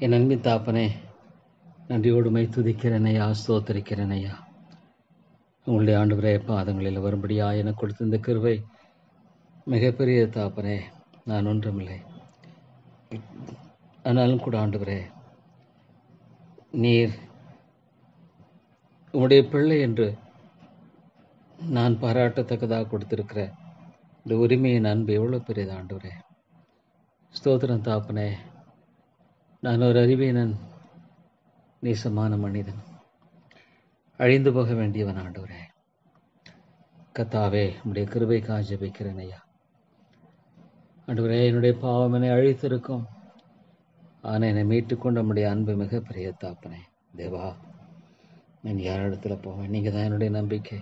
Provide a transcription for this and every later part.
என் அன்பின் தாப்பனே, நன்றியோடு மை துதிக்கிறேன் ஐயா, ஸ்தோத்தரிக்கிறேன் ஐயா. உங்களுடைய ஆண்டவரே பாதங்களில் வரும்படியா எனக்கு கொடுத்த இந்த கிருபை மிகப்பெரிய தாப்பனே. நான் ஒன்றுமில்லை, ஆனாலும் கூட ஆண்டவரே, நீர் உம்முடைய பிள்ளை என்று நான் பாராட்டத்தக்கதாக கொடுத்திருக்கிற இந்த உரிமையின் அன்பு எவ்வளோ பெரியது ஆண்டவரே. ஸ்தோத்திரம் தாப்பனே. நான் ஒரு அறிவீனன், நீசமான மனிதன், அழிந்து போக வேண்டியவன் ஆண்டவரே. கத்தாவே, உம்முடைய கிருபைக்காக ஜெபிக்கிறேன் ஐயா. ஆண்டவரே, என்னுடைய பாவம் என்னை அழித்திருக்கும், ஆனால் என்னை மீட்டுக்கொண்டு நம்முடைய அன்பு மிகப்பெரிய தாப்பனே. தேவா, நான் யார் இடத்துல போவேன்? நீங்கள் தான் என்னுடைய நம்பிக்கை,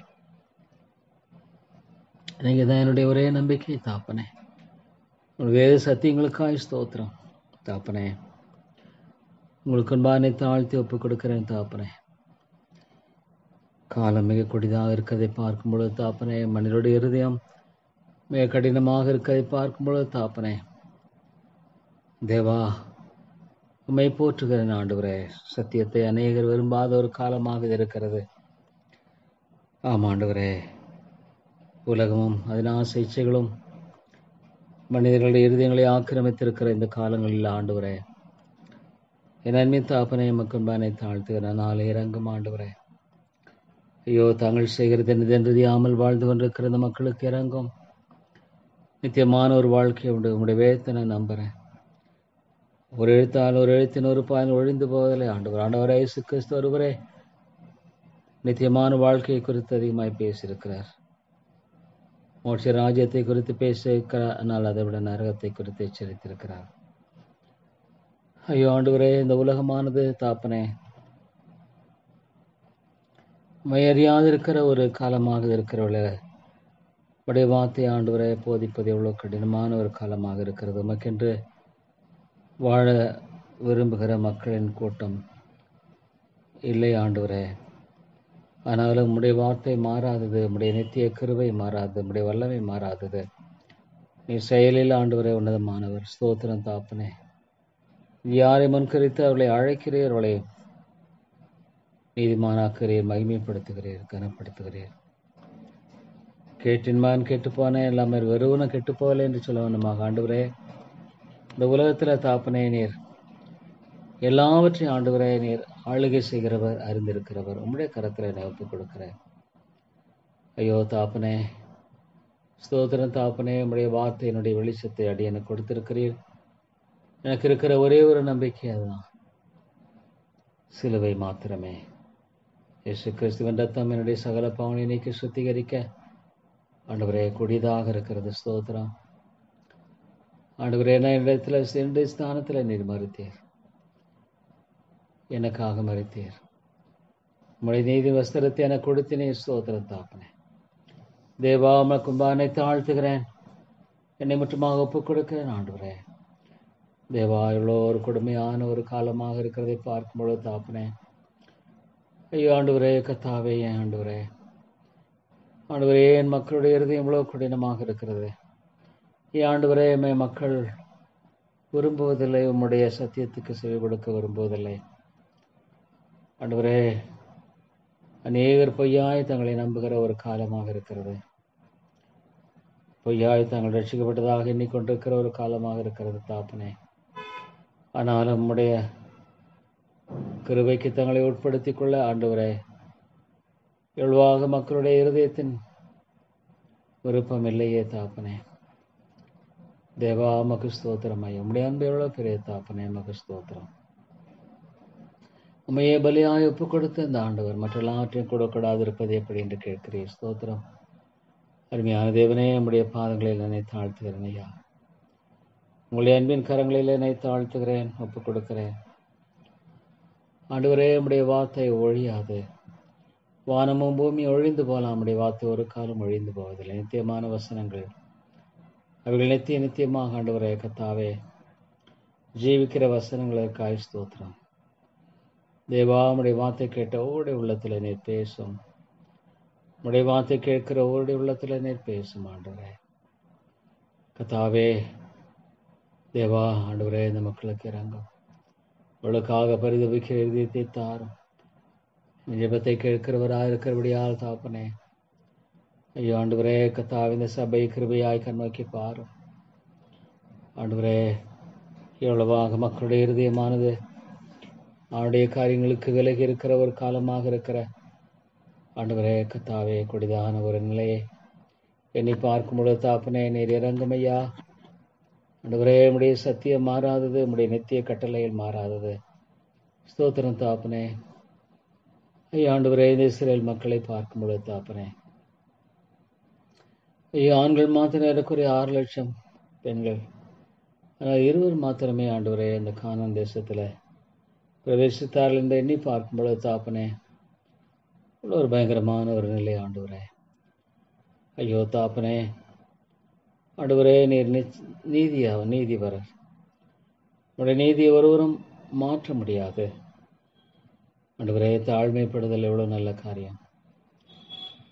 நீங்கள் தான் என்னுடைய ஒரே நம்பிக்கை தாப்பனே. உங்கள் வேத சத்தியங்களுக்காய் ஸ்தோத்திரம் தாப்பனே. உங்களுக்கு அன்பானை தாழ்த்தி ஒப்புக் கொடுக்கிறேன் தாப்பனே. காலம் மிக கொடிதாக இருக்கிறதை பார்க்கும் பொழுது தாப்பனே, மனிதனுடைய இருதயம் மிக கடினமாக இருக்கிறதை பார்க்கும் பொழுது தாப்பனே, தேவா உம்மை போற்றுகிறேன் ஆண்டவரே. சத்தியத்தை அநேகர் விரும்பாத ஒரு காலமாக இது இருக்கிறது. ஆமாம் ஆண்டவரே, உலகமும் அதன் ஆசை இச்சைகளும் மனிதர்களுடைய இருதயங்களை ஆக்கிரமித்திருக்கிற இந்த காலங்களில் ஆண்டவரே, என் அன்பின் தாப்பனை மக்கள்பானை தாழ்த்துகிற நாளை இறங்கும் ஆண்டவரே. ஐயோ, தாங்கள் செய்கிறது என்னதென்று தெரியாமல் வாழ்ந்து கொண்டிருக்கிற இந்த மக்களுக்கு இறங்கும். நித்தியமான ஒரு வாழ்க்கை உண்டு. உங்களுடைய வேதத்தை நான் நம்புகிறேன். ஒரு எழுத்தால் ஒரு எழுத்தின் ஒரு பாயல் ஒழிந்து போவதில்லை ஆண்டவர். ஆண்டவரே இயேசு கிறிஸ்து ஒருவரே நித்தியமான வாழ்க்கையை குறித்து அதிகமாய் பேசியிருக்கிறார். மோட்ச ராஜ்யத்தை குறித்து பேசியிருக்கிறார், ஆனால் அதை விட நரகத்தை குறித்து எச்சரித்திருக்கிறார். ஐயோ ஆண்டவரே, இந்த உலகமானது தாப்பனே மையறியாது இருக்கிற ஒரு காலமாக இருக்கிறவர்கள உடைய வார்த்தை ஆண்டவரை போதிப்பது எவ்வளோ கடினமான ஒரு காலமாக இருக்கிறது. உமக்கென்று வாழ விரும்புகிற மக்களின் கூட்டம் இல்லை ஆண்டவரே. ஆனாலும் உம்முடைய வார்த்தை மாறாதது, உம்முடைய நித்திய கிருபை மாறாதது, உம்முடைய வல்லமை மாறாதது. நீ செயலில் ஆண்டவரே உன்னதமானவர். ஸ்தோத்திரம் தாப்பனே. யாரை முன்கரித்து அவளை அழைக்கிறீர், அவளை நீதிமானாக்கிறீர், மகிமைப்படுத்துகிறீர், கனப்படுத்துகிறீர். கேட்டின்மான் கெட்டுப்போனேன், எல்லாமே வெறுவன கெட்டுப்போகலை என்று சொல்ல வேண்டுமாக ஆண்டவரே. இந்த உலகத்தில் தாப்பனே, நீர் எல்லாவற்றையும் ஆண்டவரே நீர் ஆளுகை செய்கிறவர், அறிந்திருக்கிறவர். உம்முடைய கரத்தில் என்னை ஒப்புக் கொடுக்கிறேன். ஐயோ தாப்பனே, ஸ்தோத்திரம் தாப்பனே. உம்முடைய வார்த்தை என்னுடைய வெளிச்சத்தை அடி எனக்கு கொடுத்திருக்கிறீர். எனக்கு இருக்கிற ஒரே ஒரு நம்பிக்கை அதுதான், சிலுவை மாத்திரமே. இயேசு கிறிஸ்துவின் ரத்தம் என்னுடைய சகல பாவனை நீக்கி சுத்திகரிக்க ஆண்டவரே கொடிதாக இருக்கிறது. ஸ்தோத்திரம் ஆண்டவரே. என்னிடத்தில் என்னுடைய ஸ்தானத்தில் நீர் மறுத்தீர், எனக்காக மறுத்தீர். உம்முடைய நீதி வஸ்திரத்தை எனக்கு கொடுத்தினீர். ஸ்தோத்திரம் தாப்பனே. தேவா, உமக்கு கும்பானை தாழ்த்துகிறேன், என்னை மட்டுமாக ஒப்புக் கொடுக்கிறேன் ஆண்டவரே. தேவா, இவ்வளோ ஒரு கொடுமையான ஒரு காலமாக இருக்கிறதை பார்க்கும்பொழுது தாப்பனே, ஐயோ ஆண்டவரே, கத்தாவே, ஏன் ஆண்டவரே, ஆண்டவரே, என் மக்களுடைய இருதயம் இவ்வளோ கடினமாக இருக்கிறது. ஏன் ஆண்டவரே, மக்கள் விரும்புவதில்லை, உம்முடைய சத்தியத்துக்கு செவி கொடுக்க விரும்புவதில்லை ஆண்டவரே. அநேகர் பொய்யாய் தங்களை நம்புகிற ஒரு காலமாக இருக்கிறது. பொய்யாய் தாங்கள் ரட்சிக்கப்பட்டதாக எண்ணிக்கொண்டிருக்கிற ஒரு காலமாக இருக்கிறது தாப்பனே. ஆனாலும் உம்முடைய கிருபைக்கு தங்களை உட்படுத்திக் கொள்ள ஆண்டவரே, எவ்வளவாக மக்களுடைய இருதயத்தின் விருப்பம் இல்லையே தாப்பனே. தேவா, மக்கு ஸ்தோத்திரம். ஐயா, உம்முடைய அன்பு எவ்வளோ பெரிய தாப்பனே, மக்கு ஸ்தோத்திரம். உண்மையே பலியாய் ஒப்புக் கொடுத்த இந்த ஆண்டவர் மற்றெல்லாவற்றையும் கூடக்கூடாது இருப்பது எப்படி என்று கேட்கிறேன். ஸ்தோத்திரம். அருமையான தேவனே, நம்முடைய பாதங்களில் என்னை தாழ்த்துகிறேன் ஐயா. உங்களுடைய அன்பின் கரங்களில் என்னை தாழ்த்துகிறேன், ஒப்புக் கொடுக்கிறேன் ஆண்டவரே. நம்முடைய வார்த்தை ஒழியாது. வானமும் பூமி ஒழிந்து போகலாம், நம்முடைய வார்த்தை ஒரு காலம் ஒழிந்து போவதில்லை. நித்தியமான வசனங்கள், அவைகள் நித்தியமாக ஆண்டவரே கத்தாவே ஜீவிக்கிற வசனங்களுக்காய் ஸ்தோத்திரம். தேவா, நம்முடைய வார்த்தை கேட்ட ஒவ்வொருடைய உள்ளத்தில் நீர் பேசும். நம்முடைய வார்த்தை கேட்கிற ஒவ்வொருடைய உள்ளத்தில் நீர் பேசும் ஆண்டவரே கத்தாவே. தேவா ஆண்டவரே, இந்த மக்களுக்கு இறங்கும். அவளுக்காக பரிதவிக்கிற இருதயத்தை தாரும். ஜெபத்தை கேட்கிறவராக இருக்கிறபடியால் தாப்பனே, ஐயோ ஆண்டவரே கர்த்தாவே, இந்த சபை கிருபையாய் கண்ணோக்கி பாரும். ஆண்டவரே, எவ்வளவாக மக்களுடைய இருதயமானது அவனுடைய காரியங்களுக்கு விலகி இருக்கிற ஒரு காலமாக இருக்கிற ஆண்டவரே கர்த்தாவே, கொடிதான ஒரு நிலையை என்னை பார்க்கும் பொழுது தாப்பனே, நீர் இறங்குமையா. ஆண்டவரே, உம்முடைய சத்தியம் மாறாதது, உம்முடைய நித்திய கட்டளையில் மாறாதது. ஸ்தோத்திரம் தாப்பனே. ஐயா ஆண்டவரே, இந்த இஸ்ரேல் மக்களை பார்க்கும் பொழுது தாப்பனே, ஐயோ ஆண்கள் மாத்திரம் ஏறக்குறைய 6 லட்சம் பெண்கள், ஆனால் 20 மாத்திரமே ஆண்டவரே இந்த கானான் தேசத்தில் பிரவேசித்தார்கள் என்று எண்ணி பார்க்கும் பொழுது தாப்பனே, இவ்வளோ ஒரு பயங்கரமான ஒரு நிலை ஆண்டவரே. ஐயோ தாப்பனே, ஆண்டவரே நீர் நீதிவரர். உடைய நீதியை ஒருவரும் மாற்ற முடியாது. ஆண்டவரே, தாழ்மைப்படுதல் எவ்வளோ நல்ல காரியம்.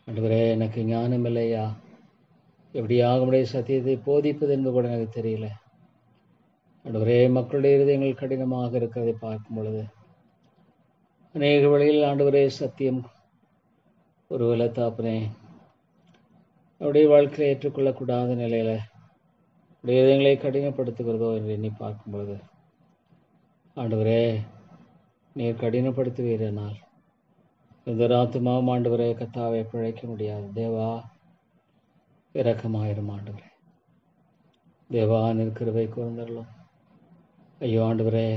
ஆண்டவரே, எனக்கு ஞானம் இல்லையா, எப்படியாக உடைய சத்தியத்தை போதிப்பது என்று கூட எனக்கு தெரியல. ஆண்டவரே, மக்களுடைய இருதயங்கள் கடினமாக இருக்கிறதை பார்க்கும் பொழுது அநேக வழியில் ஆண்டவரே சத்தியம் ஒருவேளை தாப்பனே அவருடைய வாழ்க்கையை ஏற்றுக்கொள்ளக்கூடாத நிலையில உடைய இதயங்களை கடினப்படுத்துகிறதோ என்று எண்ணி பார்க்கும் பொழுது ஆண்டவரே, நீர் கடினப்படுத்துவீரனால் இந்த ஆத்துமாவும் ஆண்டவரே கர்த்தாவை பிழைக்க முடியாது. தேவா, இரக்கமாயிரும் ஆண்டவரே. தேவா, நிற்கிறவை கூர்ந்தரலும். ஐயோ ஆண்டவரே,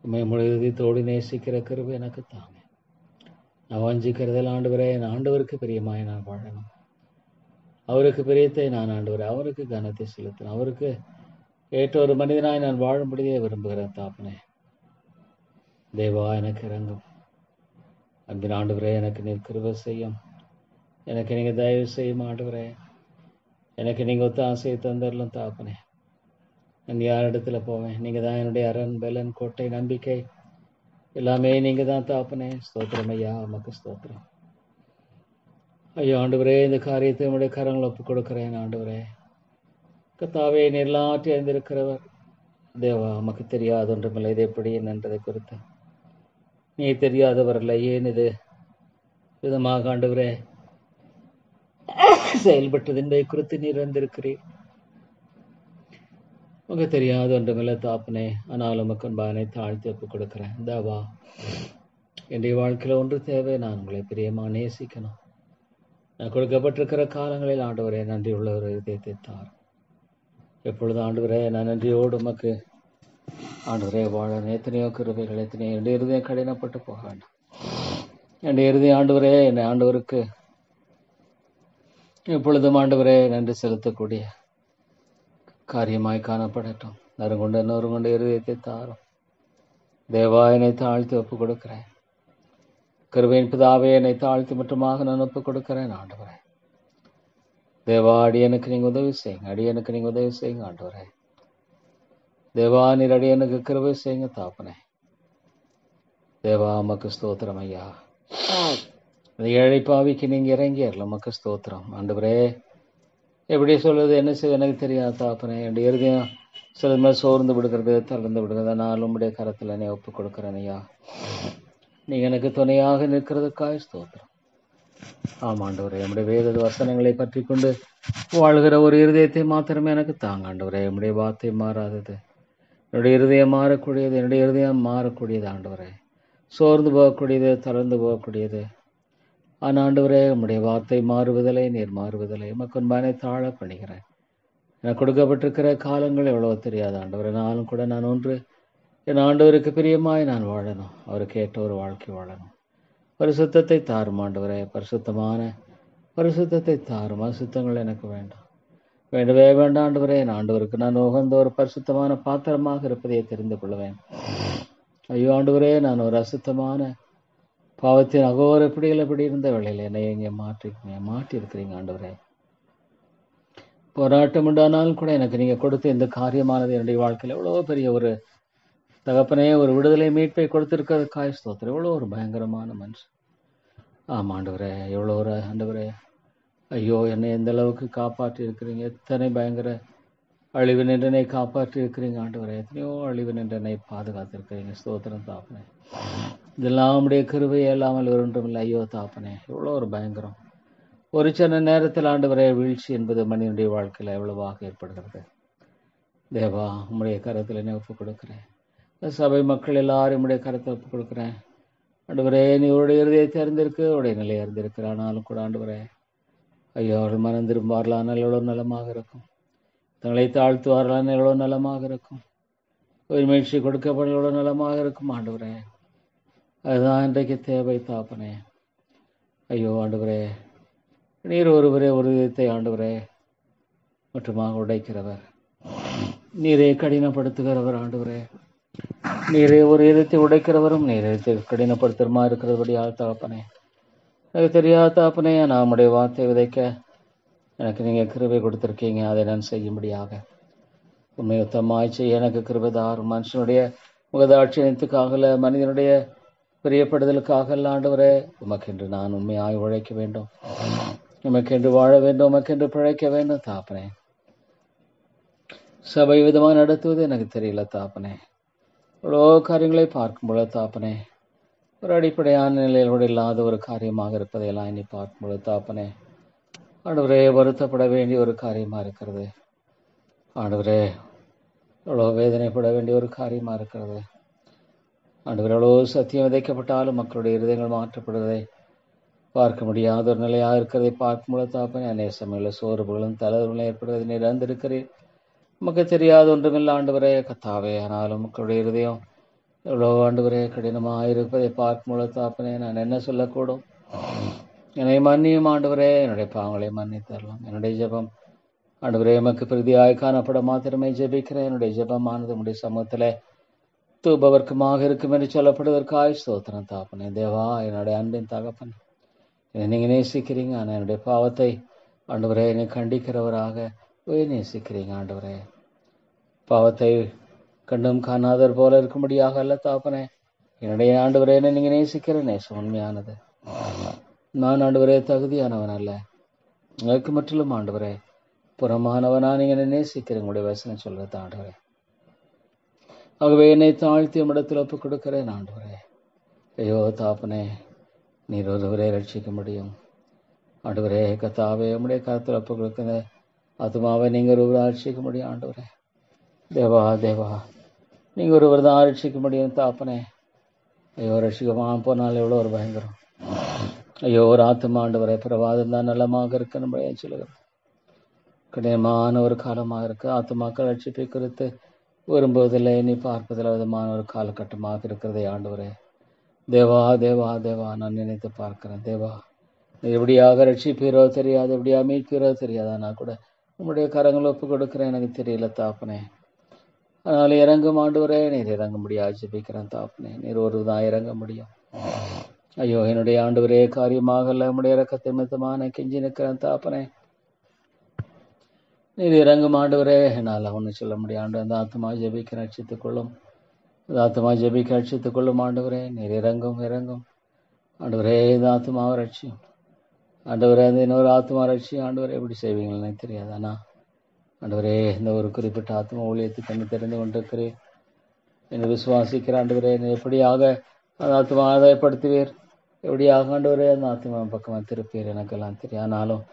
உண்மை முழுவதோடு நேசிக்கிற கிருபை எனக்கு தாங்க. நான் வஞ்சிக்கிறதில் ஆண்டவரே, என் ஆண்டவருக்கு பிரியமாய் நான் வாழணும். அவருக்கு பிரியத்தை நான் ஆண்டவரே, அவருக்கு கனத்தை செலுத்தணும். அவருக்கு ஏற்ற ஒரு மனிதனாய் நான் வாழும்படியே விரும்புகிறேன் தாப்பனே. தேவா, எனக்கு இறங்கும். அன்பின் ஆண்டவரே, எனக்கு நீர் கிருபை செய்யும். எனக்கு நீங்கள் தயவு செய்யும் ஆண்டவரே. எனக்கு நீங்கள் ஒத்தாசையை தந்தரலும் தாப்பனே. நான் யார் இடத்துல போவேன்? நீங்கள் தான் என்னுடைய அரண், பலன், கோட்டை, நம்பிக்கை எல்லாமே நீங்கள் தான் தாப்பனே. ஸ்தோத்திரம் ஐயா, உமக்கு ஸ்தோத்திரம். ஐயோ ஆண்டவரே, இந்த காரியத்தை உடைய கரங்களை ஒப்புக் கொடுக்கிறேன் ஆண்டவரே. கர்த்தாவே, நீர் எல்லாற்றையும் அறிந்திருக்கிறவர். தேவா, உமக்கு தெரியாத ஒன்றுமில்லை. இது எப்படி என்னன்றதை குறித்து நீ தெரியாதவரல்ல. ஏன் இது விதமாக ஆண்டவரே செயல்பட்டது என்பதை குறித்து நீர் வந்திருக்கிறீர். உங்க தெரியாத ஒன்றுமில்லை தாப்பனே. ஆனால் உமக்கு அன்பானை தாழ்த்தி ஒப்புக் கொடுக்கிறேன். தேவா, என்னுடைய வாழ்க்கையில் ஒன்று தேவை. நான் உங்களை பிரியமா நேசிக்கணும். நான் கொடுக்கப்பட்டிருக்கிற காலங்களில் ஆண்டவரே நன்றி உள்ள ஒரு இதயத்தை தார். எப்பொழுது ஆண்டவரே நான் நன்றியோடு உமக்கு ஆண்டவரே வாழ எத்தனையோ கிருபைகள், எத்தனையோ என்னுடைய இருதயம் கடினப்பட்டு போக வேண்டாம். என்னுடைய இருதயம் ஆண்டவரே என்னை ஆண்டவருக்கு எப்பொழுதும் ஆண்டவரே நன்றி செலுத்தக்கூடிய காரியமாய் காணப்படட்டும். நறுங்கொண்ட இருதயத்தை தாரும். தேவா, என்னை தாழ்த்தி ஒப்புக் கொடுக்கிறேன். கிருபையின் பிதாவே, என்னை தாழ்த்தி மட்டுமாக நான் ஒப்புக் கொடுக்கிறேன் ஆண்டவரே. தேவா, அடியனுக்கு நீங்கள் உதவி செய்யுங்க. அடியனுக்கு நீங்கள் உதவி செய்யுங்க ஆண்டவரே. தேவா, நீர் அடியனுக்கு கிருபை செய்யுங்க தாப்பனே. தேவா, உமக்கு ஸ்தோத்திரம் ஐயா. இந்த ஏழை பாவிக்கு நீங்கள் இறங்கியறல, உமக்கு ஸ்தோத்திரம் ஆண்டவரே. எப்படி சொல்வது, என்ன செய்வது எனக்கு தெரியாது தாப்பனே. என்னுடைய இருதயம் சில மாதிரி சோர்ந்து விடுகிறது, தளர்ந்து விடுகிறது. நான் உம்முடைய கரத்தில் என்னை ஒப்புக் கொடுக்கிறேன் ஐயா. நீங்கள் எனக்கு துணையாக நிற்கிறதுக்காக ஸ்தோத்திரம். ஆமாண்டவரே, நம்முடைய வேத வசனங்களை பற்றி கொண்டு வாழ்கிற ஒரு இருதயத்தை மாத்திரமே எனக்கு தாங்க ஆண்டவரே. நம்முடைய வார்த்தை மாறாதது, என்னுடைய இருதயம் மாறக்கூடியது. என்னுடைய இருதயம் மாறக்கூடியது ஆண்டவரே. சோர்ந்து போகக்கூடியது, தளர்ந்து போகக்கூடியது. ஆனால் ஆண்டவரே, நம்முடைய வார்த்தை மாறுவதில்லை, நீர் மாறுவதில்லை. உமக்கு அன்பானை தாழ பண்ணுகிறேன். எனக்கு கொடுக்கப்பட்டிருக்கிற காலங்கள் எவ்வளவோ தெரியாது ஆண்டவரே. நானும் கூட நான் ஒன்று என் ஆண்டவருக்கு பிரியமாய் நான் வாழணும். அவருக்கு ஏற்ற ஒரு வாழ்க்கை வாழணும். பரிசுத்தத்தை தாரும் ஆண்டவரே. பரிசுத்தமான பரிசுத்தத்தை தாரும். அசுத்தங்கள் எனக்கு வேண்டாம், வேண்டவே வேண்டாம் ஆண்டவரே. என் ஆண்டவருக்கு நான் உகந்த ஒரு பரிசுத்தமான பாத்திரமாக இருப்பதை தெரிந்து கொள்வேன். ஐயோ ஆண்டவரே, நான் ஒரு அசுத்தமான பாவத்தின் அகோர பிடிகள் எப்படி இருந்த வேளையில் என்னை இங்கே மாற்றி இருக்கிறீங்க ஆண்டவரே. போராட்டம் உண்டானாலும் கூட எனக்கு நீங்கள் கொடுத்த இந்த காரியமானது என்னுடைய வாழ்க்கையில் எவ்வளோ பெரிய ஒரு தகப்பனே, ஒரு விடுதலை மீட்பை கொடுத்திருக்கிறது காய் ஸ்தோத்திரம். எவ்வளோ ஒரு பயங்கரமான மனுஷன். ஆமாம் ஆண்டவரே, எவ்வளோ ஒரு ஆண்டவரே. ஐயோ, என்னை எந்த அளவுக்கு காப்பாற்றி இருக்கிறீங்க. எத்தனை பயங்கர அழிவு நின்று என்னை காப்பாற்றி இருக்கிறீங்க ஆண்டவரே. எத்தனையோ அழிவு நின்று என்னை பாதுகாத்திருக்கிறீங்க. ஸ்தோத்திரம் தாப்பனே. இதெல்லாம் உடைய கிருபை இல்லாமல் ஒன்றுமில்லை. ஐயோ தாப்பனே, எவ்வளோ ஒரு பயங்கரம். ஒரு சின்ன நேரத்தில் ஆண்டவரே வீழ்ச்சி என்பது மனிதனுடைய வாழ்க்கையில் எவ்வளவாக ஏற்படுகிறது. தேவா, உம்முடைய கரத்தில் என்னை ஒப்புக் கொடுக்குறேன். சபை மக்கள் எல்லாரும் உடைய கரத்தை ஒப்புக் கொடுக்குறேன். ஆண்டவரே, நீ உடைய இருதயத்தை அறிந்திருக்கு, உடைய நிலையை அறிந்திருக்கிற. ஆனாலும் கூட ஆண்டவரே, ஐயோ அவர்கள் மனம் திரும்பார்களானால் எவ்வளோ நலமாக இருக்கும். தங்களை தாழ்த்துவார்களான எவ்வளோ நலமாக இருக்கும். ஒரு முயற்சி கொடுக்கப்பட எவ்வளோ நலமாக இருக்கும் ஆண்டவரே. அதுதான் இன்றைக்கு தேவை தாப்பனே. ஐயோ ஆண்டவரே, நீர் ஒருவரே ஒரு விதத்தை ஆண்டவரே மற்றுமாக உடைக்கிறவர். நீரே கடினப்படுத்துகிறவர் ஆண்டவரே. நீரே ஒரு இதத்தை உடைக்கிறவரும் நீரே கடினப்படுத்துறமா இருக்கிறபடியால் தாப்பனே. எனக்கு தெரியாத தாப்பனே, நான் உடைய வார்த்தை விதைக்க எனக்கு நீங்கள் கிருபை கொடுத்துருக்கீங்க. அதை நான் செய்யும்படியாக உண்மையுத்தமாய் செய்ய எனக்கு கிருபைதார். மனுஷனுடைய முகதாட்சியத்துக்காக, மனிதனுடைய பிரியப்படுதலுக்காக ஆண்டவரே, உமக்கென்று நான் உண்மையாய் உழைக்க வேண்டும். உமக்கென்று வாழ வேண்டும். உமக்கென்று பிழைக்க வேண்டும் தாப்பனே. சபை விதமாக நடத்துவது எனக்கு தெரியல தாப்பனே. இவ்வளோ காரியங்களை பார்க்கும்பொழுது தாப்பனே, ஒரு அடிப்படையான நிலையோடு இல்லாத ஒரு காரியமாக இருப்பதையெல்லாம் இனி பார்க்கும்பொழுது தாப்பனே, ஆண்டவரே வருத்தப்பட வேண்டிய ஒரு காரியமாக இருக்கிறது. ஆண்டவரே, எவ்வளோ வேதனைப்பட வேண்டிய ஒரு காரியமாக இருக்கிறது. ஆண்டவரே, எவ்வளோ சத்தியம் விதைக்கப்பட்டாலும் மக்களுடைய இருதயங்கள் மாற்றப்படுவதை பார்க்க முடியாத ஒரு நிலையாக இருக்கிறதை பார்க்கும்பொழுது தாப்பனே, அநேக சமயங்களில் சோர்வுகளும் தளர்வுகளும் ஏற்படுவதை நீர் அறிந்திருக்கிறீர். நமக்கு தெரியாத ஒன்றுமில்லை ஆண்டவரே கத்தாவே. ஆனாலும் மக்களுடைய இருதயம் எவ்வளோ ஆண்டவரே கடினமாக இருப்பதை பார்க்கும்பொழுது தாப்பனே, நான் என்ன சொல்லக்கூடும்? என்னை மன்னியும் ஆண்டவரே, என்னுடைய பாவங்களை மன்னித்தரலாம். என்னுடைய ஜெபம் ஆண்டவரே எமக்கு பிரதியாய் காணப்பட மாத்திரமே ஜெபிக்கிறேன். என்னுடைய ஜெபமானது உடைய சமூகத்தில் தூபவர்க்கமாக இருக்கும் என்று சொல்லப்படுவதற்காய் ஸ்தோத்திரம் தாப்பனே. தேவா, என்னுடைய அன்பின் தகப்பன், என்னை நீங்கள் நேசிக்கிறீங்க. ஆனால் என்னுடைய பாவத்தை ஆண்டவரே என்னை கண்டிக்கிறவராக நேசிக்கிறீங்க ஆண்டவரே. பாவத்தை கண்டும் காணாதவர் போல இருக்கும்படியாக அல்ல தாப்பனே. என்னுடைய ஆண்டவரே, என்னை நீங்கள் நேசிக்கிற நேசம் உண்மையானது. நான் ஆண்டவரே தகுதியானவன் அல்ல, எனக்கு முற்றிலும் ஆண்டவரே புறமானவனா நீங்கள் என்னை நேசிக்கிறேன். உங்களுடைய வசனம் சொல்றது ஆண்டவரே. ஆகவே என்னை தாழ்த்தி உம்மிடத்தில் ஒப்புக் கொடுக்கிறேன் ஆண்டவரே. ஐயோ தாப்பனே, நீர் ஒருவரே ரட்சிக்க முடியும் ஆண்டவரே. கத்தாவே, உம்முடைய கருத்தில் ஒப்புக் கொடுக்கிற ஆத்மாவை நீங்கள் ஒருவர் ரட்சிக்க முடியும் ஆண்டவரே. தேவா தேவா, நீங்கள் ஒருவர் தான் ரட்சிக்க முடியும் தாப்பனே. ஐயோ, ரட்சிக்கமாக போனால் எவ்வளோ ஒரு பயங்கரம். ஐயோ, ஒரு ஆத்மா ஆண்டவரே பிரவாதம் தான் நலமாக இருக்கு நம்ம சொல்லுகிறோம். கடினமான ஒரு காலமாக இருக்கு. ஆத்மாக்கள் ரட்சிப்பை குறித்து விரும்புவதில்லை, நீ பார்ப்பதில் விதமான ஒரு காலகட்டமாக இருக்கிறதே ஆண்டவரே. தேவா தேவா தேவா, நான் நினைத்து பார்க்கிறேன். தேவா, எப்படியாக ரட்சிப்பீரோ தெரியாது, எப்படியா மீட்பீரோ தெரியாது. ஆனால் கூட உம்முடைய கரங்களை ஒப்புக் கொடுக்கிறேன். எனக்கு தெரியல தாப்பனே. அதனால இறங்கும் ஆண்டவரே, நீர் இறங்க முடியாது ஜெபிக்கிறேன் தாப்பனே. நீர் ஒரு தான் இறங்க முடியும். ஐயோ, என்னுடைய ஆண்டவரே காரியமாக இல்லை, உம்முடைய இறக்கத்தை மித்தமான கெஞ்சி நிற்கிறேன் தாப்பனே. நீர் இறங்கும் ஆண்டவரே, என்னால் ஒன்று சொல்ல முடியும் ஆண்டு. அந்த ஆத்மா ஜெபிக்க ரட்சித்துக் கொள்ளும், அந்த ஆத்மா ஜெபிக்க ரட்சித்துக் கொள்ளும் ஆண்டவரே. நீர் இறங்கும் இறங்கும் ஆண்டவரே. இந்த ஆத்மாவை ரட்சியும் ஆண்டவரே. அந்த இன்னொரு ஆத்மா ரட்சியும் ஆண்டவரே. எப்படி செய்வீங்கன்னு எனக்கு தெரியாது. ஆனால் ஆண்டவரே, இந்த ஒரு குறிப்பிட்ட ஆத்மா ஊழியத்துக்கு என்ன தெரிந்து கொண்டிருக்கிறேன் என்று விசுவாசிக்கிற ஆண்டவரே. எப்படியாக அந்த ஆத்மா ஆதாயப்படுத்துவீர், எப்படியாக ஆண்டவரே அந்த ஆத்மா பக்கமாக திருப்பீர், எனக்கெல்லாம் தெரியும். ஆனாலும்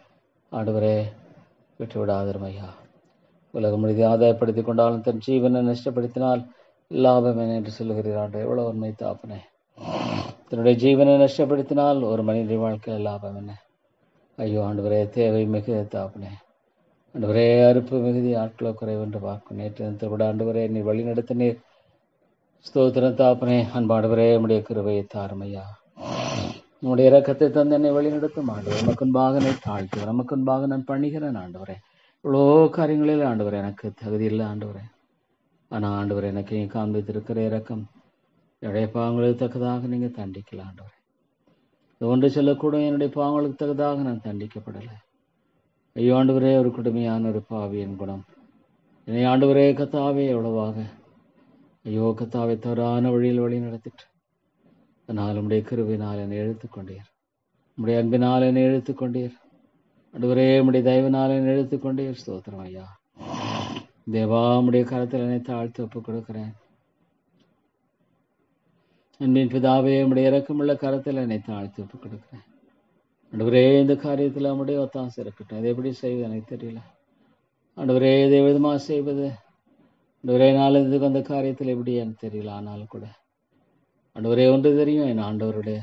ஆண்டவரே விட்டு விடாதரும் ஐயா. உலகம் முழுதி ஆதாயப்படுத்தி கொண்டாலும் தன் ஜீவனை நஷ்டப்படுத்தினால் லாபம் என்ன என்று சொல்லுகிறீர் ஆண்டு. எவ்வளோ உண்மை தாப்பனே. தன்னுடைய ஜீவனை நஷ்டப்படுத்தினால் ஒரு மனிதனுடைய வாழ்க்கையில் லாபம் என்ன? ஐயோ ஆண்டவரே, தேவை மிகுதி தாப்பனே. ஆண்டவரே, அறுப்பு மிகுதி ஆட்களோ குறைவு என்று பார்க்கும். நேற்று தினத்தில் கூட ஆண்டவரே நீ வழி நடத்தினீர். ஸ்தோத்திரம் தாப்பனே. அன்பாண்டவரே, உம்முடைய கிருபையை தாரும் ஐயா. உம்முடைய இரக்கத்தை தந்து என்னை வழி நடத்தும் ஆண்டவரே. நமக்குன்பாக நான் தாழ்த்துவேன், நமக்குன்பாக நான் பண்ணுகிறேன் ஆண்டவரே. இவ்வளோ காரியங்களில் ஆண்டவரே எனக்கு தகுதி இல்லை ஆண்டவரே. ஆனால் ஆண்டவரே, எனக்கு நீ காண்பித்திருக்கிற இரக்கம் என்னுடைய பாவங்களுக்கு தக்கதாக நீங்கள் தண்டிக்கல ஆண்டவரே. ஒன்று சொல்லக்கூடும், என்னுடைய பாவங்களுக்கு தக்கதாக நான் தண்டிக்கப்படலை. ஐயோ ஆண்டவரே, ஒரு கொடுமையான ஒரு பாவியின் குணம் என்னை ஆண்டவரே கத்தாவே எவ்வளவாக ஐயோ கத்தாவை தவறான வழியில் வழி நடத்திட்டு. அதனால் உம்முடைய கிருபையினால் என்னை எழுத்துக்கொண்டீர், உம்முடைய அன்பினால் என்னை எழுத்துக்கொண்டீர் ஆண்டவரே. உம்முடைய தயவினால் என்னை எழுத்துக்கொண்டீர். ஸ்தோத்திரம் ஐயா. தேவா உம்முடைய கரத்தில் என்னை தாழ்த்தி ஒப்புக் கொடுக்கிறேன். அன்பின் பிதாவே உம்முடைய இரக்கமுள்ள கரத்தில் என்னை தாழ்த்தி ஒப்புக் கொடுக்கிறேன். ஆண்டவரே, இந்த காரியத்தில் நம்முடைய ஒத்தாசை இருக்கட்டும். அதை எப்படி செய்வது எனக்கு தெரியல. ஆண்டவரே, இதை விதமாக செய்வது ஆண்டவரே, நாளதுக்கு அந்த காரியத்தில் எப்படி எனக்கு தெரியல. ஆனாலும் கூட ஆண்டவரே ஒன்று தெரியும், என் ஆண்டவருடைய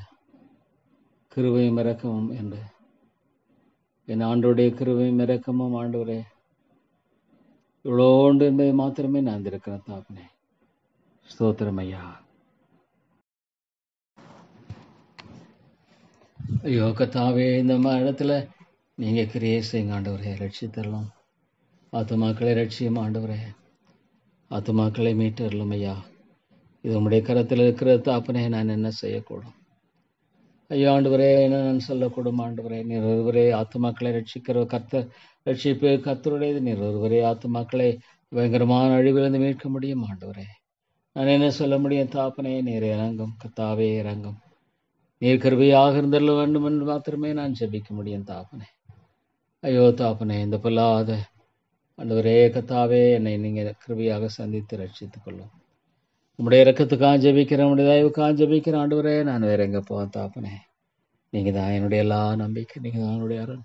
கிருபையும் இரக்கமும் என்று. என் ஆண்டவருடைய கிருபையும் இரக்கமும் ஆண்டவரே இவ்வளோ உண்டு என்பதை மாத்திரமே நான் இருக்கிறேன் தாப்பனே. ஸ்தோத்திரம் ஐயா. ஐயோ கத்தாவே, இந்த இடத்துல நீங்கள் கிரியை செய்யுங்க ஆண்டவரே. ரட்சித்தரலாம் ஆத்துமாக்களை ரட்சியும் ஆண்டவரே. ஆத்துமாக்களை மீட்டரலும் ஐயா. இது உம்முடைய கரத்தில் இருக்கிற தாப்பனே, நான் என்ன செய்யக்கூடும் ஐயா? ஆண்டவரே, என்ன நான் சொல்லக்கூடும் ஆண்டவரே? நீர் ஒருவரே ஆத்துமாக்களை ரட்சிக்கிற கர்த்தர். ரட்சிப்பு கர்த்தருடையது. நீர் ஒருவரே ஆத்துமாக்களை பயங்கரமான அழிவிலிருந்து மீட்க முடியும் ஆண்டவரே. நான் என்ன சொல்ல முடியும் தாப்பனே? நீர் இறங்கும் கத்தாவே, இறங்கும். நீர் கிருபையாக இருந்தல்ல வேண்டும் என்று மாத்திரமே நான் ஜெபிக்க முடியும் தாப்பனே. ஐயோ தாப்பனே, இந்த பொல்லாத ஆண்டவரே கத்தாவே, என்னை நீங்கள் கிருபையாக சந்தித்து ரட்சித்துக் கொள்ளும். உம்முடைய இறக்கத்துக்காக ஜெபிக்கிறேன், உம்முடைய தயவுக்காக ஜெபிக்கிறேன் ஆண்டவரே. நான் வேற எங்கே போவேன் தாப்பனே? நீங்கள் தான் என்னுடைய எல்லா நம்பிக்கை. நீங்கள் தான் என்னுடைய அருள்.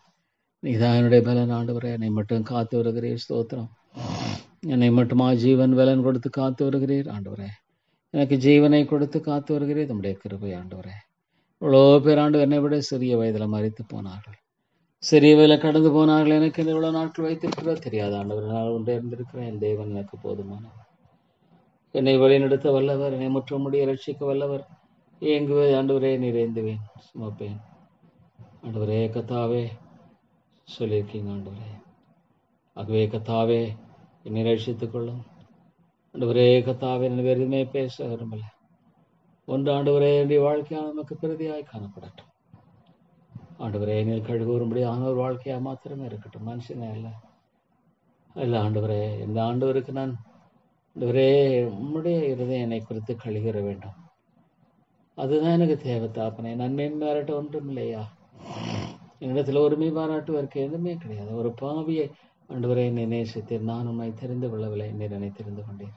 நீங்கள் தான் என்னுடைய பலன் ஆண்டவரே. என்னை மட்டும் காத்து வருகிறீர். ஸ்தோத்திரம். என்னை மட்டுமா ஜீவன் பலன் கொடுத்து காத்து வருகிறீர் ஆண்டவரே. எனக்கு ஜீவனை கொடுத்து காத்து வருகிறீர் உம்முடைய கிருபை ஆண்டவரே. இவ்வளோ பேர் ஆண்டு என்னை விட சிறிய வயதில் மறித்து போனார்கள், சிறிய வயதில் கடந்து போனார்கள். எனக்கு இந்த இவ்வளோ நாட்கள் வைத்திருக்கிறதோ தெரியாத ஆண்டவர். நான் ஒன்றே இருந்திருக்கிறேன். என் தேவன் எனக்கு போதுமானவர். என்னை வழிநடத்த வல்லவர், என்னை முற்ற முடிய ரட்சிக்க வல்லவர். ஏங்குவே ஆண்டவரே, நிறைந்துவேன், சுமப்பேன் ஆண்டவரே. கத்தாவே சொல்லியிருக்கீங்க ஆண்டவரே. ஆகவே கத்தாவே, என்னை ரட்சித்துக் கொள்ளும் ஆண்டவரே. கத்தாவே, நான் வேறு எதுவுமே பேச விரும்பல. ஒன்று ஆண்டவரே, என்னுடைய வாழ்க்கையாக நமக்கு பிரதியாய் காணப்படட்டும் ஆண்டவரே. என்னை கழுவும்படியான ஒரு வாழ்க்கையாக மாத்திரமே இருக்கட்டும், மனுஷனே இல்லை இல்லை ஆண்டவரே. இந்த ஆண்டவருக்கு நான் ஆண்டவரே உம்முடைய இருதயம் என்னை குறித்து கழுகிற வேண்டும். அதுதான் எனக்கு தேவை தாப்பனே. நன்மை பாராட்ட ஒன்றும் இல்லையா என்னிடத்தில்? ஒருமை பாராட்டுவதற்கு எதுவுமே கிடையாது. ஒரு பாவியை ஆண்டவரை என்னை நேசித்தேன். நான் உன்னை தெரிந்து கொள்ளவில்லை, நீர் என்னை தெரிந்து கொண்டேன்.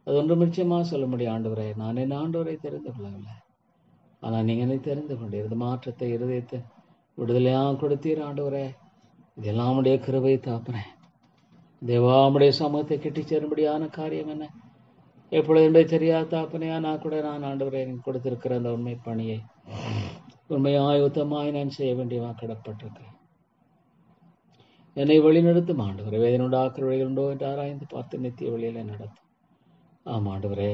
அது ஒன்றும் நிச்சயமாக சொல்ல முடியும் ஆண்டவரே. நான் என் ஆண்டவரை தெரிந்து கொள்ளவில்லை, ஆனால் நீங்கள் என்னை தெரிந்து கொண்டீர். இது மாற்றத்தை இருதயத்தை விடுதலையாக கொடுத்தீர் ஆண்டவரே. இதெல்லாம் உடைய கிருபை தாப்பனே. தேவாமுடைய சமூகத்தை கெட்டி சேரும்படியான காரியம் என்ன எப்பொழுது என்பதை தெரியாத தாப்பனையா நான் கூட நான் ஆண்டவரை எனக்கு கொடுத்திருக்கிற அந்த உண்மை பணியை உண்மையாய் உத்தமாய் நான் செய்ய வேண்டியவா கடப்பட்டிருக்கிறேன். என்னை வழிநடத்தும் ஆண்டவரே. வேதனை உண்டாக்குற வழிகள் உண்டோ என்று ஆராய்ந்து பார்த்து நித்திய வழியில நடத்தும். ஆமாம் ஆண்டவரே,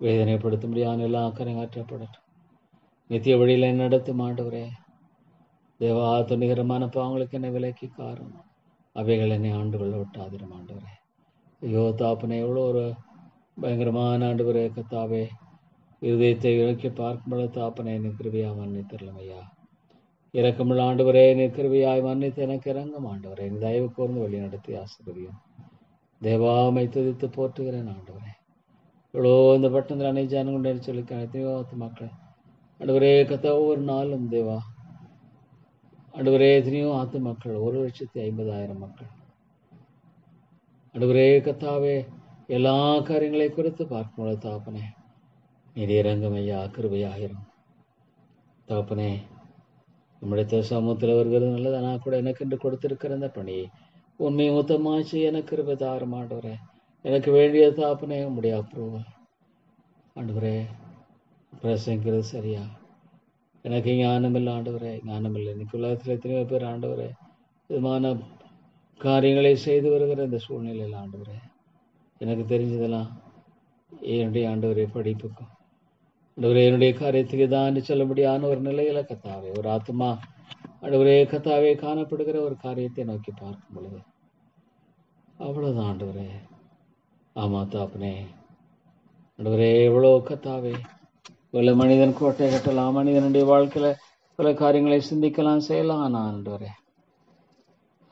வேதனைப்படுத்தும்படியான எல்லா கரையாற்றப்படட்டும். நித்திய வழியில நடத்தும் ஆண்டவரே. தேவா, துணிகரமான பாவங்களுக்கு என்னை விலக்கி காரணம் அவைகள் என்னை ஆண்டுகள் ஒட்டாதிரும் ஆண்டவரே. ஐயோ தாப்பனை, எவ்வளோ ஒரு பயங்கரமான ஆண்டவரே கத்தாவே. இருதயத்தை இறக்கி பார்க்கும்போது தாப்பனை என்னை கிருபையாக மன்னித்தரலாம் ஐயா. இறக்கமுள்ள ஆண்டவரே, என்னை கிருபையாய் மன்னித்து எனக்கு இறங்கும் ஆண்டவரே. என் தயவு கூர்ந்து வழி நடத்தி ஆசிர்வதியும். தேவாமை துதித்து போற்றுகிறேன் ஆண்டவரே. இவ்வளோ இந்த பட்டத்தில் அனை ஜனங்குண்டே சொல்லி தேவாத்து மக்கள் ஆண்டவரே கத்தா, ஒவ்வொரு நாளும் தேவா ஆண்டவரே எத்தனையோ ஆத்து மக்கள், 1,50,000 மக்கள் ஆண்டவரே கத்தாவே. எல்லா காரியங்களை குறித்து பார்க்கும்போது தாப்பனே நீர் இறங்கும் ஐயா, கிருபையாயிரும் தாப்பனே. நம்முடைய சமூகத்தில் வருகிறது நல்லது. நான் கூட எனக்கு என்று கொடுத்திருக்கிற அந்த பணியை உண்மை மொத்தமாச்சு எனக்கு கிருபை தாரும் ஆண்டவரே. எனக்கு வேண்டிய தாப்பனே உம்முடைய அப்ரூவல் ஆண்டவரே. பிரசங்கிறது சரியா? எனக்கு ஞானம் இல்லை ஆண்டவரே, ஞானம் இல்லை. இன்னைக்கு உலகத்தில் எத்தனையோ பேர் ஆண்டவரே விதமான காரியங்களை செய்து வருகிற இந்த சூழ்நிலையில் ஆண்டவரே, எனக்கு தெரிஞ்சதெல்லாம் என்னுடைய ஆண்டவரே படிப்புக்கும் ஆண்டவரே என்னுடைய காரியத்துக்கு தான் சொல்லும்படியான ஒரு நிலையில கத்தாவே, ஒரு ஆத்மா ஆண்டவரே கத்தாவே காணப்படுகிற ஒரு காரியத்தை நோக்கி பார்க்கும் பொழுது அவ்வளோதான் ஆண்டவரே. ஆமா தாப்பனே ஆண்டவரே, எவ்வளோ கத்தாவே. பல மனிதன் கோட்டை கட்டலாம், மனிதனுடைய வாழ்க்கையில பல காரியங்களை சிந்திக்கலாம், செய்யலாம். ஆனால் ஆண்டவரே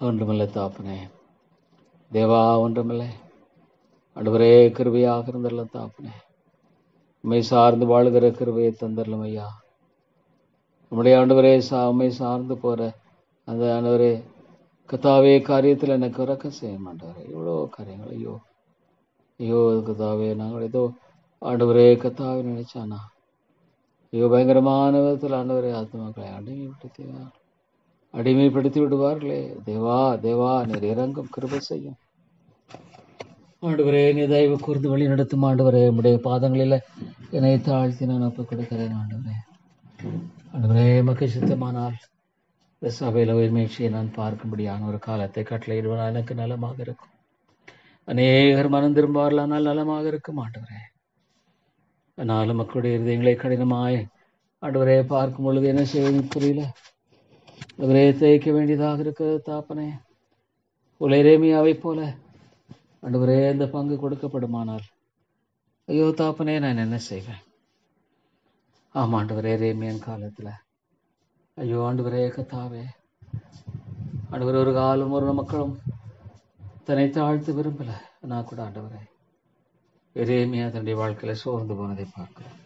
ஒன்றுமில்லை தாப்பனே. தேவா ஒன்றுமில்லை ஆண்டவரே. கிருபையாக இருந்தரலாம் தாப்பனே. உண்மை சார்ந்து வாழுகிற கிருபையை தந்தரலாம் ஐயா. நம்முடைய ஆண்டவரே உண்மை சார்ந்து போற அந்த ஆண்டவரே கத்தாவே காரியத்தில் எனக்கு உறக்கம் செய்ய மாட்டார். இவ்வளோ காரியங்கள் ஐயோ ஐயோ கத்தாவே நாங்கள் ஏதோ ஆண்டவரே கத்தாவே நினைச்சானா ஐயோ பயங்கரமான விதத்தில் ஆண்டவரே ஆத்மாக்களை அடிமைப்படுத்தி விடுவார்களே. தேவா தேவா நீர் இறங்கும் கிருபை செய்யும் ஆண்டவரே. நீ தயவு கூர்ந்து வழி நடத்தும் ஆண்டவரே. உடைய பாதங்களில் என்னை தாழ்த்தி நான் ஒப்புக் கொடுக்கிறேன் ஆண்டவரே. ஆண்டவரே மக்கு சித்தமானால் இந்த சபையில் உயிர்மீழ்ச்சியை நான் பார்க்கும்படியான ஒரு காலத்தை கட்டளையிடுவான் எனக்கு நலமாக இருக்கும். அநேகர் மனம் திரும்பார்களானால் நலமாக இருக்கும் ஆண்டவரே. ஆனாலும் மக்களுடைய இருதயங்களை கடினமாய் ஆண்டவரே பார்க்கும் பொழுது என்ன செய்வது புரியல. ஆண்டவரே தேய்க்க வேண்டியதாக இருக்கிறது தாப்பனே. உலரேமியாவை போல ஆண்டவரே அந்த பங்கு கொடுக்கப்படுமானால் ஐயோ தாப்பனே நான் என்ன செய்வேன். ஆமாண்டவரே ரேமியன் காலத்தில் ஐயோ ஆண்டவரே கத்தாவே ஆண்டவரே ஒரு காலம் ஒரு மக்களும் தன்னை தாழ்த்து விரும்பல. நான் கூட ஆண்டவரே எரேமியா தன்னுடைய வாழ்க்கையில சோர்ந்து போனதை பார்க்கிறோம்,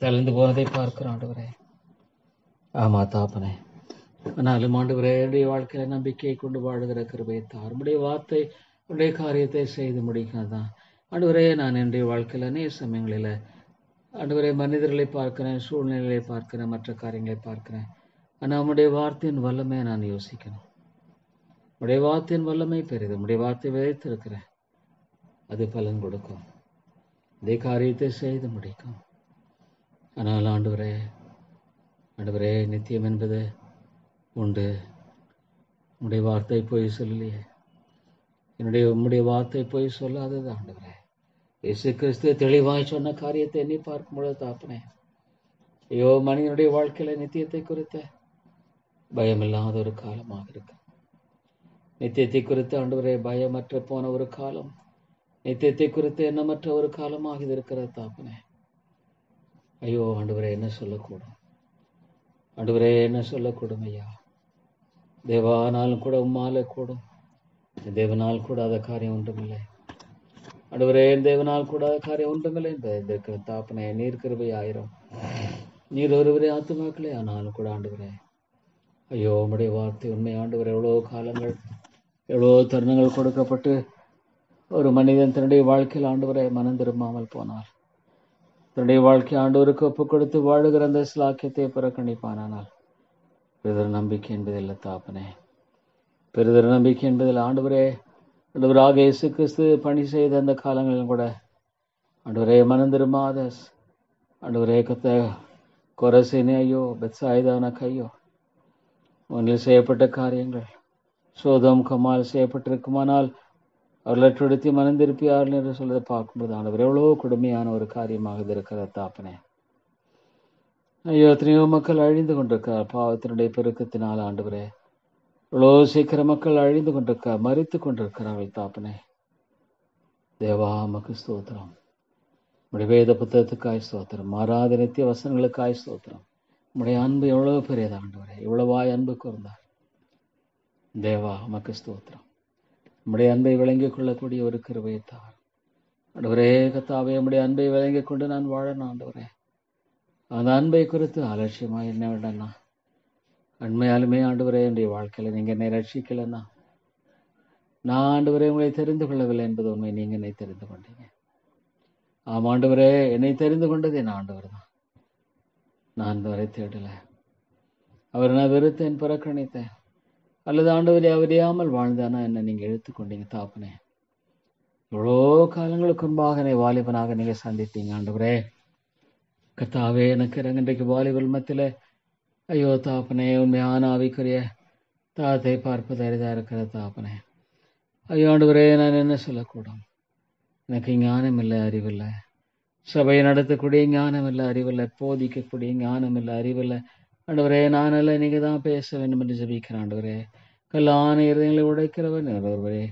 தளர்ந்து போனதை பார்க்கிறோம் ஆண்டவரே. ஆமா தாப்பனே. ஆனாலும் ஆண்டவரே என்னுடைய வாழ்க்கையில நம்பிக்கையை கொண்டு வாழுகிற கிருபையை தார். உடைய வார்த்தை உடைய காரியத்தை செய்து முடிக்காதான் ஆண்டவரே. நான் என்னுடைய வாழ்க்கையில அநேக சமயங்களில் ஆண்டவரே மனிதர்களை பார்க்கிறேன், சூழ்நிலைகளை பார்க்கிறேன், மற்ற காரியங்களை பார்க்கிறேன். ஆனால் நம்முடைய வார்த்தையின் வல்லமை நான் யோசிக்கணும். உடைய வார்த்தையின் வல்லமை பெரிது. உடைய வார்த்தை விதைத்திருக்கிறேன், அது பலன் கொடுக்கும், இதே காரியத்தை செய்து முடிக்கும். ஆனால் ஆண்டவரே ஆண்டவரே நித்தியம் என்பது உண்டு. உடைய வார்த்தை போய் சொல்லலையே. உம்முடைய வார்த்தை போய் சொல்லாதது ஆண்டவரே. இயேசு கிறிஸ்து தெளிவாய் சொன்ன காரியத்தை எண்ணி பார்க்கும் பொழுது தாப்பனே ஐயோ மனிதனுடைய வாழ்க்கையில நித்தியத்தை குறித்த பயமில்லாத ஒரு காலமாக இருக்கு. நித்தியத்தை குறித்து ஆண்டவரே பயமற்ற போன ஒரு காலம், நித்தியத்தை குறித்து எண்ணமற்ற ஒரு காலமாக இது இருக்கிறது தாப்பனே. ஐயோ ஆண்டவரே என்ன சொல்லக்கூடும், ஆண்டவரே என்ன சொல்லக்கூடும் ஐயா. தேவானாலும் கூட உம்மால கூடும், தேவனால் கூடாத காரியம் ஒன்றுமில்லை ஆண்டவரே. தேவனால் கூடாத காரியம் ஒன்றுமில்லை என்பதற்கு தாப்பனே நீர் கிருபை ஆயிரம், நீர் ஒருவரே ஆத்துமாக்களே. ஆனாலும் கூட ஆண்டவரே ஐயோ உம்முடைய வார்த்தை உண்மை ஆண்டவர். எவ்வளோ காலங்கள் எவ்வளோ தருணங்கள் கொடுக்கப்பட்டு ஒரு மனிதன் தன்னுடைய வாழ்க்கையில் ஆண்டவரை மனம் திரும்பாமல் போனார், தன்னுடைய வாழ்க்கை ஆண்டவருக்கு ஒப்பு கொடுத்து வாழுகிற அந்த சிலாக்கியத்தை புறக்கணிப்பானால் பெரிதொரு நம்பிக்கை என்பதில்லை தாப்பனே. பெரிதொரு நம்பிக்கை என்பதில் ஆண்டவரே ஆண்டவராக இயேசு கிறிஸ்து பணி செய்த அந்த காலங்களிலும் கூட ஆண்டவரே மனம் திரும்பாத ஆண்டவரே கத்த கொரசினே ஐயோ பெத்சாயிதாவுக்கு ஐயோ ஒன்றில் செய்யப்பட்ட காரியங்கள் சோதம் கமால் செய்யப்பட்டிருக்குமானால் அவர்களடுத்தி மனம் திருப்பியார்கள் என்று சொல்வதை பார்க்கும்போது ஆண்டவர் எவ்வளோ கொடுமையான ஒரு காரியமாக இருக்கிற தாப்பனே. ஐயோ எத்தனையோ மக்கள் அழிந்து கொண்டிருக்கிறார் பாவத்தினுடைய பெருக்கத்தினால் ஆண்டவரே. இவ்வளோ சீக்கிரம் மக்கள் அழிந்து கொண்டிருக்க மறித்து கொண்டிருக்கிறார்கள் தாப்பனே. தேவா மக்கு ஸ்தோத்திரம். உடைய வேத புத்தகத்துக்காய் ஸ்தோத்திரம், மாறாத நித்திய வசனங்களுக்காய் ஸ்தோத்திரம். உடைய அன்பு எவ்வளவு பெரியது ஆண்டவரே, இவ்வளவாய் அன்பு கூர்ந்தார் தேவா மக்கு ஸ்தோத்திரம். உடைய அன்பை விளங்கிக் கொள்ளக்கூடிய ஒரு கிருபையை தார் ஆண்டவரே. கத்தாவே உடைய அன்பை விளங்கிக் கொண்டு நான் வாழணும் ஆண்டவரே. அந்த அன்பை குறித்து அலட்சியமா என்ன வேண்டாம்னா உண்மையாலுமே ஆண்டவரே என்னுடைய வாழ்க்கையில நீங்க என்னை ரட்சிக்கலன்னா நான் ஆண்டவரே உங்களை தெரிந்து கொள்ளவில்லை என்பது உண்மை. நீங்க என்னை தெரிந்து கொண்டீங்க. ஆமா ஆண்டவரே என்னை தெரிந்து கொண்டது என் ஆண்டவர் தான். நான் வரை தேடல, அவர் நான் வெறுத்தேன், புறக்கணித்தேன், அல்லது ஆண்டவரே அவரையாமல் வாழ்ந்தானா என்ன நீங்க எடுத்துக்கொண்டீங்க தாப்பனே. எவ்வளோ காலங்களுக்கு முன்பாக என்னை வாலிபனாக நீங்க சந்தித்தீங்க ஆண்டவரே. கத்தாவே எனக்கு இன்றைக்கு வாலிபல் மத்தியில ஐயோ தாப்பனே உண்மையான ஆவிக்குரிய தாத்தை பார்ப்பது அரிதா இருக்கிற தாப்பனே. ஐயோ ஆண்டவரே நான் என்ன சொல்லக்கூடும், எனக்கு ஞானம் இல்லை, அறிவில்லை. சபையை நடத்தக்கூடிய ஞானம் இல்லை, அறிவில்லை. போதிக்கக்கூடிய ஞானம் இல்லை, அறிவில்லை. ஆண்டவரே நான் அல்ல, நீங்க தான் பேச வேண்டும் என்று ஜெபிக்கிறேன் ஆண்டவரே. கல்லான இருதயங்களை உடைக்கிறவர் ஒருவரே.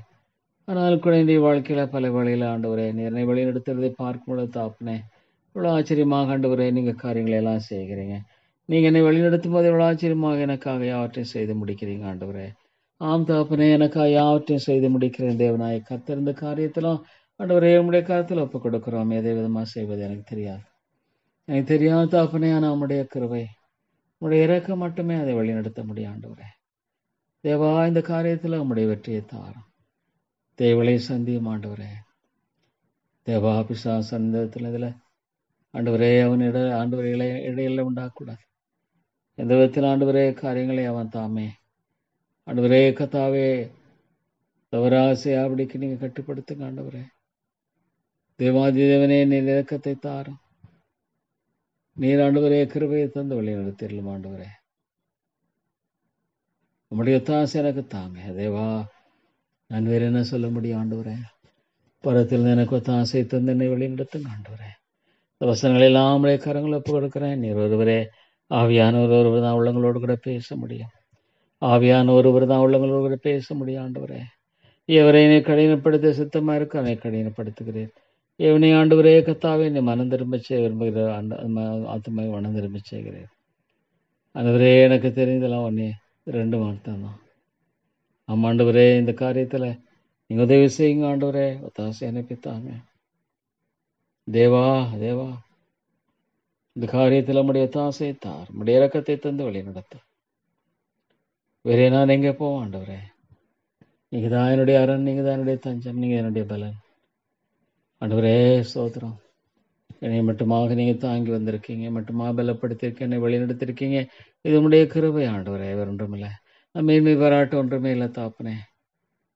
ஆனால் குழந்தைய வாழ்க்கையில பல வழியில ஆண்டவரே என்னை வழி நடத்துறதை பார்க்கும்போது தாப்பனே இவ்வளோ ஆச்சரியமாக ஆண்டவரே நீங்க காரியங்களை எல்லாம் செய்கிறீங்க. நீங்க என்னை வழிநடத்தும் போது எவ்வளோ ஆச்சரியமாக எனக்காக யாவற்றையும் செய்து முடிக்கிறீங்க ஆண்டவரே. ஆம் தாப்பனே எனக்காக யாவற்றையும் செய்து முடிக்கிறேன் தேவனாய் கர்த்தர். இந்த காரியத்திலும் ஆண்டவரே உம்முடைய கருத்தில் ஒப்புக் கொடுக்கிறோம். எதை விதமாக செய்வது எனக்கு தெரியாது, எனக்கு தெரியாது தாப்பனே. ஆனால் உம்முடைய கிருபை உம்முடைய இறக்கம் மட்டுமே அதை வழிநடத்த முடியும் ஆண்டவரே. தேவா, இந்த காரியத்தில் உம்முடைய வெற்றியை தாரும். தேவளை சந்தியும் ஆண்டவரே. தேவா, பிசாசு சந்தத்தில் இதில் ஆண்டவரே அவனிட ஆண்டவரை இடையில உண்டாக்கூடாது. எந்த விதத்தில் ஆண்டவரே காரியங்களை அவன் தாமே ஆண்டவரே கத்தாவே தவறாசை அப்படிக்கு நீங்க கட்டுப்படுத்துங்க ஆண்டவரே. தேவாதி தேவனே, நீர் இறக்கத்தை தாரும். நீர் ஆண்டவரே கிருபையை தந்து வழி நடத்திடலும் ஆண்டவரே. உம்முடைய ஒத்தாசை எனக்கு தாங்க தேவா. நான் வேற என்ன சொல்ல முடியும் ஆண்டவரே. பரத்தில் எனக்கு ஒத்தாசை தந்து என்னை வழி நடத்துங்க ஆண்டவரே. இந்த வசனங்கள் எல்லாம் உடைய கரங்களை ஒப்பு கொடுக்கிறேன். நீர் ஒருவரே ஆவியானவர் ஒருவர் தான் உள்ளங்களோடு கூட பேச முடியும். ஆவியான ஒருவர் தான் உள்ளங்களோடு கூட பேச முடியும் ஆண்டவரே. எவரை என்னை கடினப்படுத்த சித்தமா இருக்கு அவனை கடினப்படுத்துகிறேன். எவனை ஆண்டவரே கத்தாவே என்னை மனம் திரும்ப செய்ய விரும்புகிற ஆத்மாவை மனம் திரும்ப செய்கிறேன். ஆண்டவரே, எனக்கு தெரிந்தெல்லாம் ஒன்னே 2 வார்த்தை தான். ஆமாண்டவரே, இந்த காரியத்தில் நீங்கள் உதவி செய்யுங்க ஆண்டவரே. ஒத்தாசை அனுப்பித்தாங்க தேவா. தேவா, இந்த காரியத்தில் நம்முடைய ஒத்தாசையை தார். நம்முடைய இறக்கத்தை தந்து வழி நடத்தும். வேறே நான் எங்கே போவோம் ஆண்டவரே. நீங்கள் தான் என்னுடைய அரண், நீங்கள் தான் என்னுடைய தஞ்சம், நீங்கள் என்னுடைய பலன் ஆண்டவரே. ஸ்தோத்திரம். என்னை மட்டுமாக நீங்கள் தாங்கி வந்திருக்கீங்க, மட்டுமாக பலப்படுத்திருக்கீங்க, என்னை வழிநடத்திருக்கீங்க. இது உடைய கிருபை ஆண்டவரே, வேறு ஒன்றுமில்லை. நான் மேன்மை பாராட்ட ஒன்றுமே இல்லை தாப்பனே.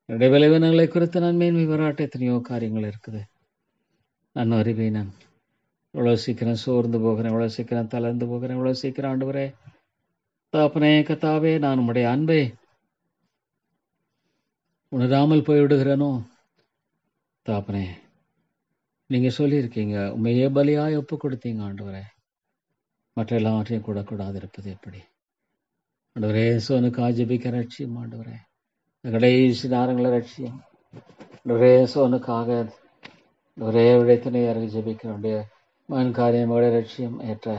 என்னுடைய விளைவினங்களை குறித்து நான் மேன்மை பாராட்ட எத்தனையோ காரியங்கள் இருக்குது. நான் அறிவேன். நான் இவ்வளோ சீக்கிரம் சோர்ந்து போகிறேன், இவ்வளோ சீக்கிரம் தளர்ந்து போகிறேன், இவ்வளோ சீக்கிரம் ஆண்டவரே தாப்பனே கத்தாவே நான் உம்முடைய அன்பை உணராமல் போய்விடுகிறேனோ தாப்பனே. நீங்கள் சொல்லியிருக்கீங்க உண்மையே பலியாய் ஒப்பு கொடுத்தீங்க ஆண்டவரே. மற்ற எல்லாவற்றையும் கூடக்கூடாது இருப்பது எப்படி ஆண்டவரே. சோனுக்கு ஆஜபிக்க ரட்சியம் ஆண்டவரே. கடைசி நேரங்களை ரட்சியம் ஆண்டவரே. சோனுக்காக ஆண்டவரே விடைத்தனை அருகே ஜபிக்கிறோடைய மகன் காரியமோட ரட்சியம் ஏற்ற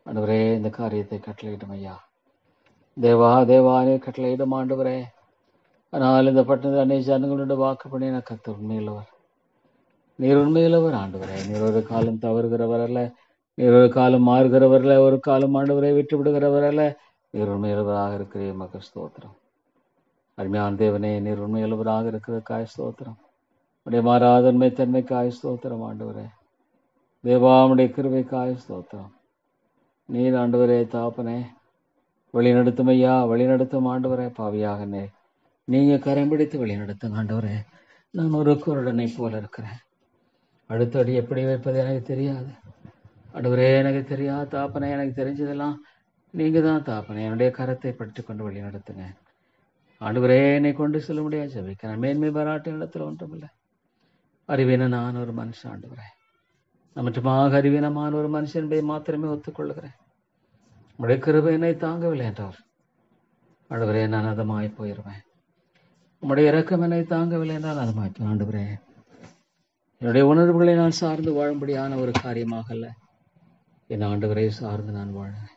ஆண்டவரே இந்த காரியத்தை கட்டளையிடும் ஐயா. தேவா தேவானே கட்டளையிடும் ஆண்டவரே. ஆனால் இந்த பட்டணத்தில் அநேக ஜனங்களோட வாக்கு பண்ணின கர்த்தர் உண்மையுள்ளவர். நீர் உண்மையுள்ளவர் ஆண்டவரே. நீர் ஒரு காலம் தவறுகிறவர் அல்ல, நீர் ஒரு காலம் மாறுகிறவர் அல்ல, ஒரு காலம் ஆண்டவரை விட்டு விடுகிறவர் அல்ல. நீர் உண்மையுள்ளவராக இருக்கிற மக ஸ்தோத்திரம். அருமையான தேவனே, நீர் உண்மையுள்ளவராக இருக்கிற காய் ஸ்தோத்திரம். உடைய மாறாதன்மை தன்மை காய் ஸ்தோத்திரம் ஆண்டவரே. தேவாவுடைய கிருபை காய் ஸ்தோத்திரம். நீர் ஆண்டவரே தாப்பனே வழிநடத்தும் ஐயா, வழிநடத்தும் ஆண்டவரே. பாவியாக நீங்க கரம் பிடித்து வழிநடத்துங்க ஆண்டவரே. நான் ஒரு குருடனை போல இருக்கிறேன். அடுத்த அடி எப்படி வைப்பது எனக்கு தெரியாது ஆண்டவரே, எனக்கு தெரியாது தாப்பனே. எனக்கு தெரிஞ்சதெல்லாம் நீங்க தான் தாப்பனே. என்னுடைய கரத்தை பற்றி கொண்டு வழி நடத்துங்க ஆண்டவரே. என்னை கொண்டு செல்ல முடியாது ஜெபிக்கிறேன். மேன்மை பாராட்டு இடத்துல ஒன்றுமில்லை. அறிவீன நான் ஒரு மனுஷன் ஆண்டவரே. நமற்றுமாக அறிவீனமான ஒரு மனுஷன் என்பதை மாத்திரமே ஒத்துக்கொள்ளுகிறேன். உடைய கிருபை என்னை தாங்கவில்லை என்றார் ஆண்டவரே, நான் அதமாய் போயிடுவேன். உம்முடைய இரக்கம் என்னை தாங்கவில்லை என்றால் அதமாய்ப்பேன் ஆண்டவரே. என்னுடைய உணர்வுகளை நான் சார்ந்து வாழும்படியான ஒரு காரியமாக அல்ல, என் ஆண்டவரை சார்ந்து நான் வாழறேன்.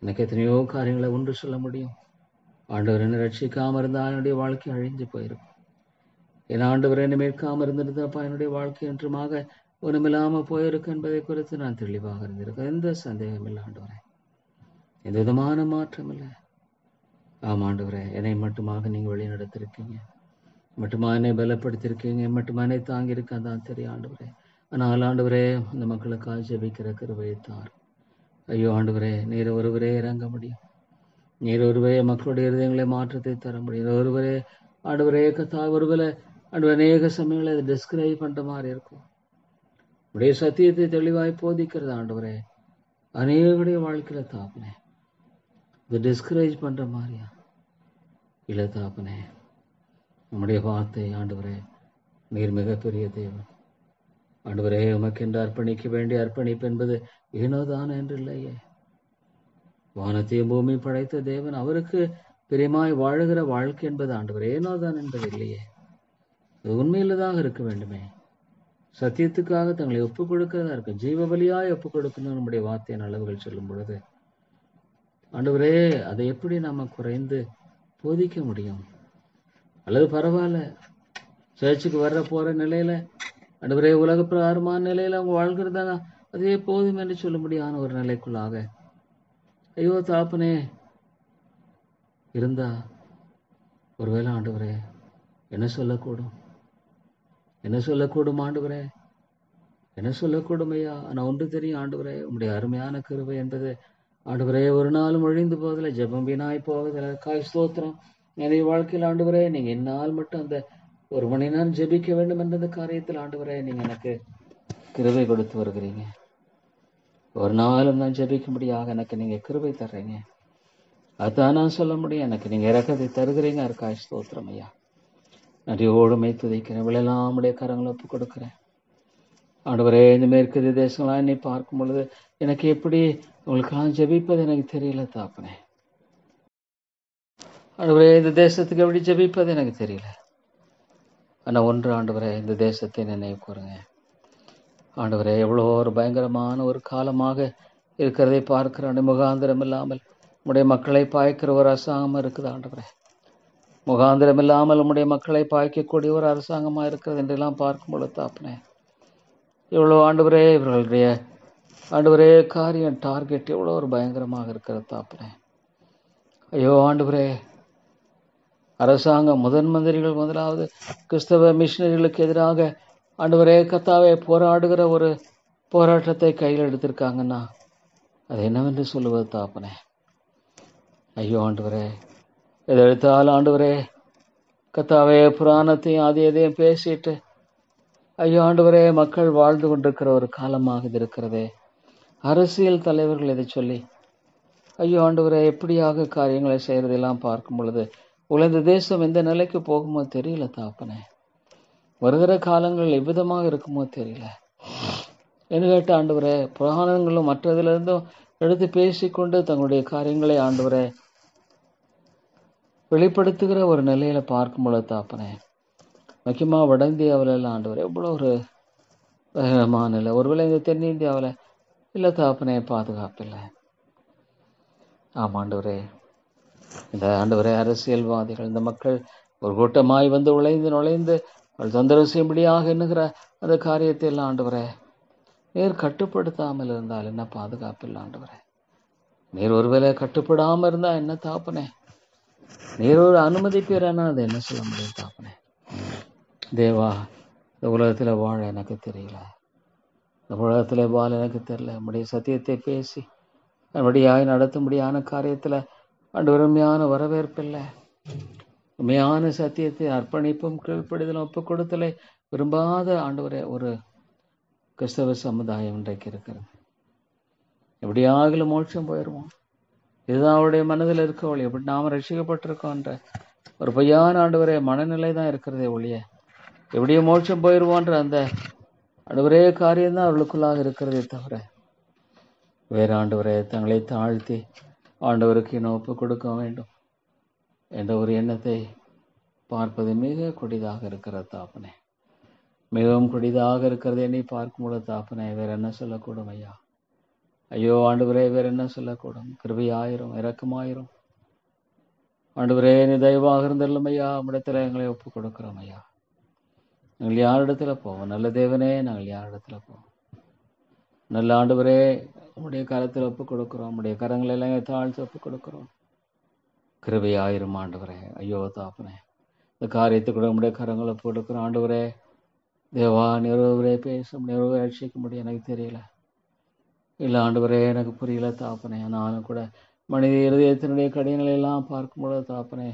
எனக்கு எத்தனையோ காரியங்களை ஒன்று சொல்ல முடியும். ஆண்டவர் என்னை ரட்சிக்காம இருந்தால் என்னுடைய வாழ்க்கை அழிஞ்சு போயிருக்கும். என் ஆண்டவர் என்னை மேற்காம இருந்திருந்தப்பா என்னுடைய வாழ்க்கை என்றுமாக ஒன்றுமில்லாம போயிருக்கு என்பதை குறித்து நான் தெளிவாக இருந்திருக்கேன். எந்த சந்தேகம் இல்லை ஆண்டவரே, எந்த விதமான மாற்றம் இல்லை. ஆம் ஆண்டவரே, என்னை மட்டுமாக நீங்கள் வழி நடத்திருக்கீங்க, மட்டுமா என்னை பலப்படுத்திருக்கீங்க, மட்டுமா என்னை தாங்கியிருக்கேன் தான் தெரியும் ஆண்டவரே. ஆனால் ஆண்டவரே, அந்த மக்களுக்காக ஜெபிக்கிற கிருபையை தார். ஐயோ ஆண்டவரே, நீர் ஒருவரே இறங்க முடியும். நீர் ஒருவரே மக்களுடைய இருதயங்களை மாற்றத்தை தர முடியும். ஒருவரே ஆண்டவரே கத்தா ஒருவரை ஆண்டவர் அநேக சமயங்களை அதை டிஸ்கிரைப் பண்ணுற மாதிரி இருக்கும். உடைய சத்தியத்தை தெளிவாய் போதிக்கிறது ஆண்டவரே. அநேகருடைய வாழ்க்கையில தாப்பனே இது டிஸ்கரேஜ் பண்ற மாதிரியா இல்லை தாப்பனே. நம்முடைய வார்த்தை ஆண்டவரே, நீர் மிகப்பெரிய தேவன் ஆண்டவரே. உமக்கென்று அர்ப்பணிக்க வேண்டிய அர்ப்பணிப்பு என்பது ஏனோதான் என்று இல்லையே. வானத்தையும் பூமி படைத்த தேவன், அவருக்கு பிரியமாய் வாழுகிற வாழ்க்கை என்பது ஆண்டவர் ஏனோதான் என்பது இல்லையே. அது உண்மையில்தான் இருக்க வேண்டுமே. சத்தியத்துக்காக தங்களை ஒப்புக் கொடுக்கிறதா இருக்கு. ஜீவ பலியாய் ஒப்புக் கொடுக்கணும் நம்முடைய வார்த்தையின் அளவுகள் சொல்லும் பொழுது ஆண்டவரே, அதை எப்படி நாம குறைந்து போதிக்க முடியும்? அல்லது பரவாயில்ல, சர்ச்சுக்கு வர்ற போற நிலையில ஆண்டவரே உலக பிரகாரமான நிலையில அவங்க வாழ்கிறதா அதே போதும் என்று சொல்ல முடியாத ஒரு நிலைக்குள்ளாக ஐயோ தாப்பனே இருந்தா ஒருவேளை ஆண்டவரே என்ன சொல்லக்கூடும், என்ன சொல்லக்கூடும் ஆண்டவரே, என்ன சொல்லக்கூடும் ஐயா. ஆனால் ஒன்று தெரியும் ஆண்டவரே, உம்முடைய அருமையான கிருபை என்பது ஆண்டவரே ஒரு நாளும் ஒழிந்து போவதில்லை, ஜெபம் வீணாய் போவதில்லை. காய் ஸ்தோத்திரம். என்னுடைய வாழ்க்கையில் ஆண்டவரே, நீங்கள் என்னால் மட்டும் அந்த ஒரு மணி நேரம் ஜெபிக்க வேண்டும் என்ற அந்த காரியத்தில் ஆண்டவரே நீங்கள் எனக்கு கிருபை கொடுத்து வருகிறீங்க. ஒரு நாளும் நான் ஜெபிக்கும்படியாக எனக்கு நீங்கள் கிருபை தர்றீங்க. அதான் நான் சொல்ல முடியும். எனக்கு நீங்கள் இறக்கத்தை தருகிறீங்க. காய் ஸ்தோத்திரம் ஐயா. நன்றியோடு துதிக்கிறேன். விழலாம் உடைய கரங்களை ஒப்பு கொடுக்கிறேன். ஆண்டவரே, இந்த மேற்கு தேசங்களாம் என்னை பார்க்கும் பொழுது எனக்கு எப்படி உங்களுக்கெல்லாம் ஜெபிப்பது எனக்கு தெரியல தாப்பனே. ஆண்டவரே, இந்த தேசத்துக்கு எப்படி ஜெபிப்பது எனக்கு தெரியல. ஆனால் ஒன்று ஆண்டவரே, இந்த தேசத்தை நினைவு கூறுங்க ஆண்டவரே. எவ்வளோ ஒரு பயங்கரமான ஒரு காலமாக இருக்கிறதை பார்க்கிற முகாந்திரம் இல்லாமல் உடைய மக்களை பாய்க்கிற ஒரு அரசாங்கமாக இருக்குது ஆண்டவரே. முகாந்திரம் இல்லாமல் உடைய மக்களை பாய்க்கக்கூடிய ஒரு அரசாங்கமாக இருக்கிறது என்றெல்லாம் பார்க்கும் பொழுது தாப்பனே, எவ்வளோ ஆண்டவரே இவர்களுடைய ஆண்டவரே காரியம் டார்கெட் எவ்வளோ ஒரு பயங்கரமாக இருக்கிறது தாப்பனே. ஐயோ ஆண்டவரே, அரசாங்கம் முதன் மந்திரிகள் முதலாவது கிறிஸ்தவ மிஷினரிகளுக்கு எதிராக ஆண்டவரே கத்தாவே போராடுகிற ஒரு போராட்டத்தை கையில் எடுத்திருக்காங்கன்னா அது என்னவென்று சொல்லுவது தாப்பனே. ஐயோ ஆண்டவரே, எதை எடுத்தாலும் ஆண்டவரே கத்தாவே புராணத்தையும் அது எதையும் பேசிட்டு ஐயோ ஆண்டவரே மக்கள் வாழ்ந்து கொண்டிருக்கிற ஒரு காலமாக இது இருக்கிறதே. அரசியல் தலைவர்கள் இதை சொல்லி ஐயோ ஆண்டவரே எப்படியாக காரியங்களை செய்கிறதெல்லாம் பார்க்கும் பொழுது உலக தேசம் எந்த நிலைக்கு போகுமோ தெரியல தாப்பனே. வருகிற காலங்கள் எவ்விதமாக இருக்குமோ தெரியல. என்று கேட்ட ஆண்டவரே, புராணங்களும் மற்றதிலிருந்தும் எடுத்து பேசிக்கொண்டு தங்களுடைய காரியங்களை ஆண்டவரே வெளிப்படுத்துகிற ஒரு நிலையில பார்க்கும் பொழுது தாப்பனே, முக்கியமாக வட இந்தியாவில் ஆண்டவரே எவ்வளோ ஒரு வேகமான நிலை. ஒருவேளை இந்த தென்னிந்தியாவில் இல்லை தாப்பனே, பாதுகாப்பில்லை. ஆமாண்டவரே, இந்த ஆண்டவரே அரசியல்வாதிகள் இந்த மக்கள் ஒரு கூட்டமாய் வந்து நுழைந்து தொந்தரவு செய்யும்படியாக எண்ணுகிற அந்த காரியத்தை எல்லாம் ஆண்டவரே நீர் கட்டுப்படுத்தாமல் இருந்தால் என்ன பாதுகாப்பில்லை ஆண்டவரே. நீர் ஒருவேளை கட்டுப்படாமல் இருந்தா என்ன தாப்பனே, நீர் ஒரு அனுமதிப்பீரானா அதை என்ன சொல்ல முடியும் தாப்பனே. தேவா, இந்த உலகத்தில் வாழ எனக்கு தெரியல, இந்த உலகத்தில் வாழ எனக்கு தெரியல. நம்முடைய சத்தியத்தை பேசி நம்முடையாய் நடத்தும்படியான காரியத்தில் ஆண்டவர் உண்மையான வரவேற்பில்லை. உண்மையான சத்தியத்தை அர்ப்பணிப்பும் கீழ்ப்படிதலும் ஒப்பு கொடுத்தலை விரும்பாத ஆண்டவரே ஒரு கிறிஸ்தவ சமுதாயம் இன்றைக்கு இருக்கிறது. எப்படியாகலும் மோட்சம் போயிடுவோம், இதுதான் அவருடைய மனதில் இருக்கவள். எப்படி நாம் ரட்சிக்கப்பட்டிருக்கோன்ற ஒரு பொய்யான ஆண்டவரே மனநிலை தான் இருக்கிறதே ஒழிய எப்படியும் மோட்சம் போயிடுவோன்ற அந்த ஆண்டவரே காரியம்தான் அவர்களுக்குள்ளாக இருக்கிறதே தவிர வேறு ஆண்டவரே தங்களை தாழ்த்தி ஆண்டவருக்கு இன்னும் ஒப்பு கொடுக்க வேண்டும் என்ற ஒரு எண்ணத்தை பார்ப்பது மிக கொடிதாக இருக்கிறது தாப்பனே. மிகவும் கொடிதாக இருக்கிறது என்னை பார்க்கும் பொழுது தாப்பனே, வேற என்ன சொல்லக்கூடும் ஐயா. ஐயோ ஆண்டவரே, வேற என்ன சொல்லக்கூடும். கிருபையாயிரும், இரக்கமாயிரும் ஆண்டவரே, நீ தயவாக இருந்தல்லும் ஐயா. நம்மிடத்துல எங்களை ஒப்பு கொடுக்கிறோம் ஐயா. நாங்கள் யாரிடத்துல போவோம்? நல்ல தேவனே, நாங்கள் யாரிடத்துல போவோம்? நல்ல ஆண்டவரே, உம்முடைய கரத்தில் ஒப்பு கொடுக்கிறோம். உம்முடைய கரங்களை எல்லாம் தாழ்த்து ஒப்பு கொடுக்கிறோம். கிருபையாயிரும் ஆண்டவரே. ஐயோ தாப்பனே, இந்த காரியத்தை கூட உம்முடைய கரங்களை ஒப்பு கொடுக்கிறோம் ஆண்டவரே. தேவா, நிறுவரே பேச நிறுவ ரட்சிக்க முடியும் எனக்கு தெரியல. இல்லை ஆண்டவரே, எனக்கு புரியல தாப்பனே. ஆனாலும் கூட மனித இருதயத்தினுடைய கடினங்களை எல்லாம் பார்க்கும் பொழுது தாப்பனே,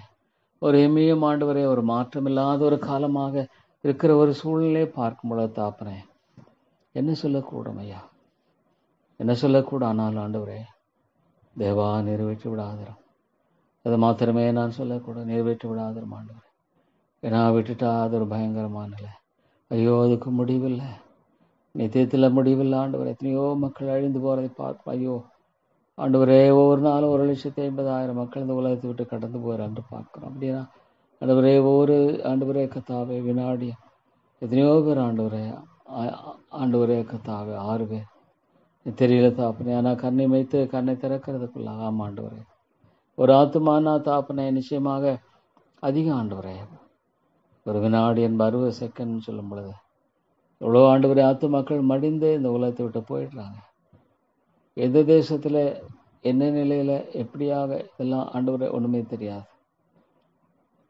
ஒரு எம்மையும் ஆண்டவரே ஒரு மாற்றமில்லாத ஒரு காலமாக இருக்கிற ஒரு சூழ்நிலையை பார்க்கும் பொழுது தாப்பனே, என்ன சொல்லக்கூடும் ஐயா, என்ன சொல்லக்கூடும். ஆனாலும் ஆண்டவரே தேவா, நிறைவேற்றி விடாதிரும். அது மாத்திரமே நான் சொல்லக்கூடும், நிறைவேற்றி விடாதிரும் ஆண்டவரே. ஏன்னா விட்டுட்டா அது ஒரு பயங்கரமான நிலை. ஐயோ, அதுக்கு முடிவில்லை, நித்தியத்தில் முடிவில்லை ஆண்டவரே. எத்தனையோ மக்கள் அழிந்து போகிறதை பார்க்கும். ஐயோ ஆண்டவரே, ஒவ்வொரு நாளும் 1,50,000 மக்கள் இந்த உலகத்தை விட்டு கடந்து போகிறான்னு பார்க்குறோம். அப்படின்னா ஆண்டவரே, ஒவ்வொரு ஆண்டவரே கத்தாவே வினாடியும் எத்தனையோ பேர் ஆண்டவரே ஆண்டவரே கத்தாவே 6 பேர் தெரியல தாப்பனே. ஆனால் கண்ணை வைத்து கண்ணை திறக்கிறதுக்குள்ள ஆமாண்டவரே ஒரு ஆத்துமானா தாப்பனே நிச்சயமாக அதிகம் ஆண்டவரே. ஒரு வினாடி என்பது 60 செகண்ட் சொல்லும் பொழுது எவ்வளோ ஆண்டவரே ஆத்துமாக்கள் மடிந்து இந்த உலகத்தை விட்டு போயிடுறாங்க. எந்த தேசத்தில் என்ன நிலையில் எப்படியாக இதெல்லாம் ஆண்டவரே ஒன்றுமே தெரியாது.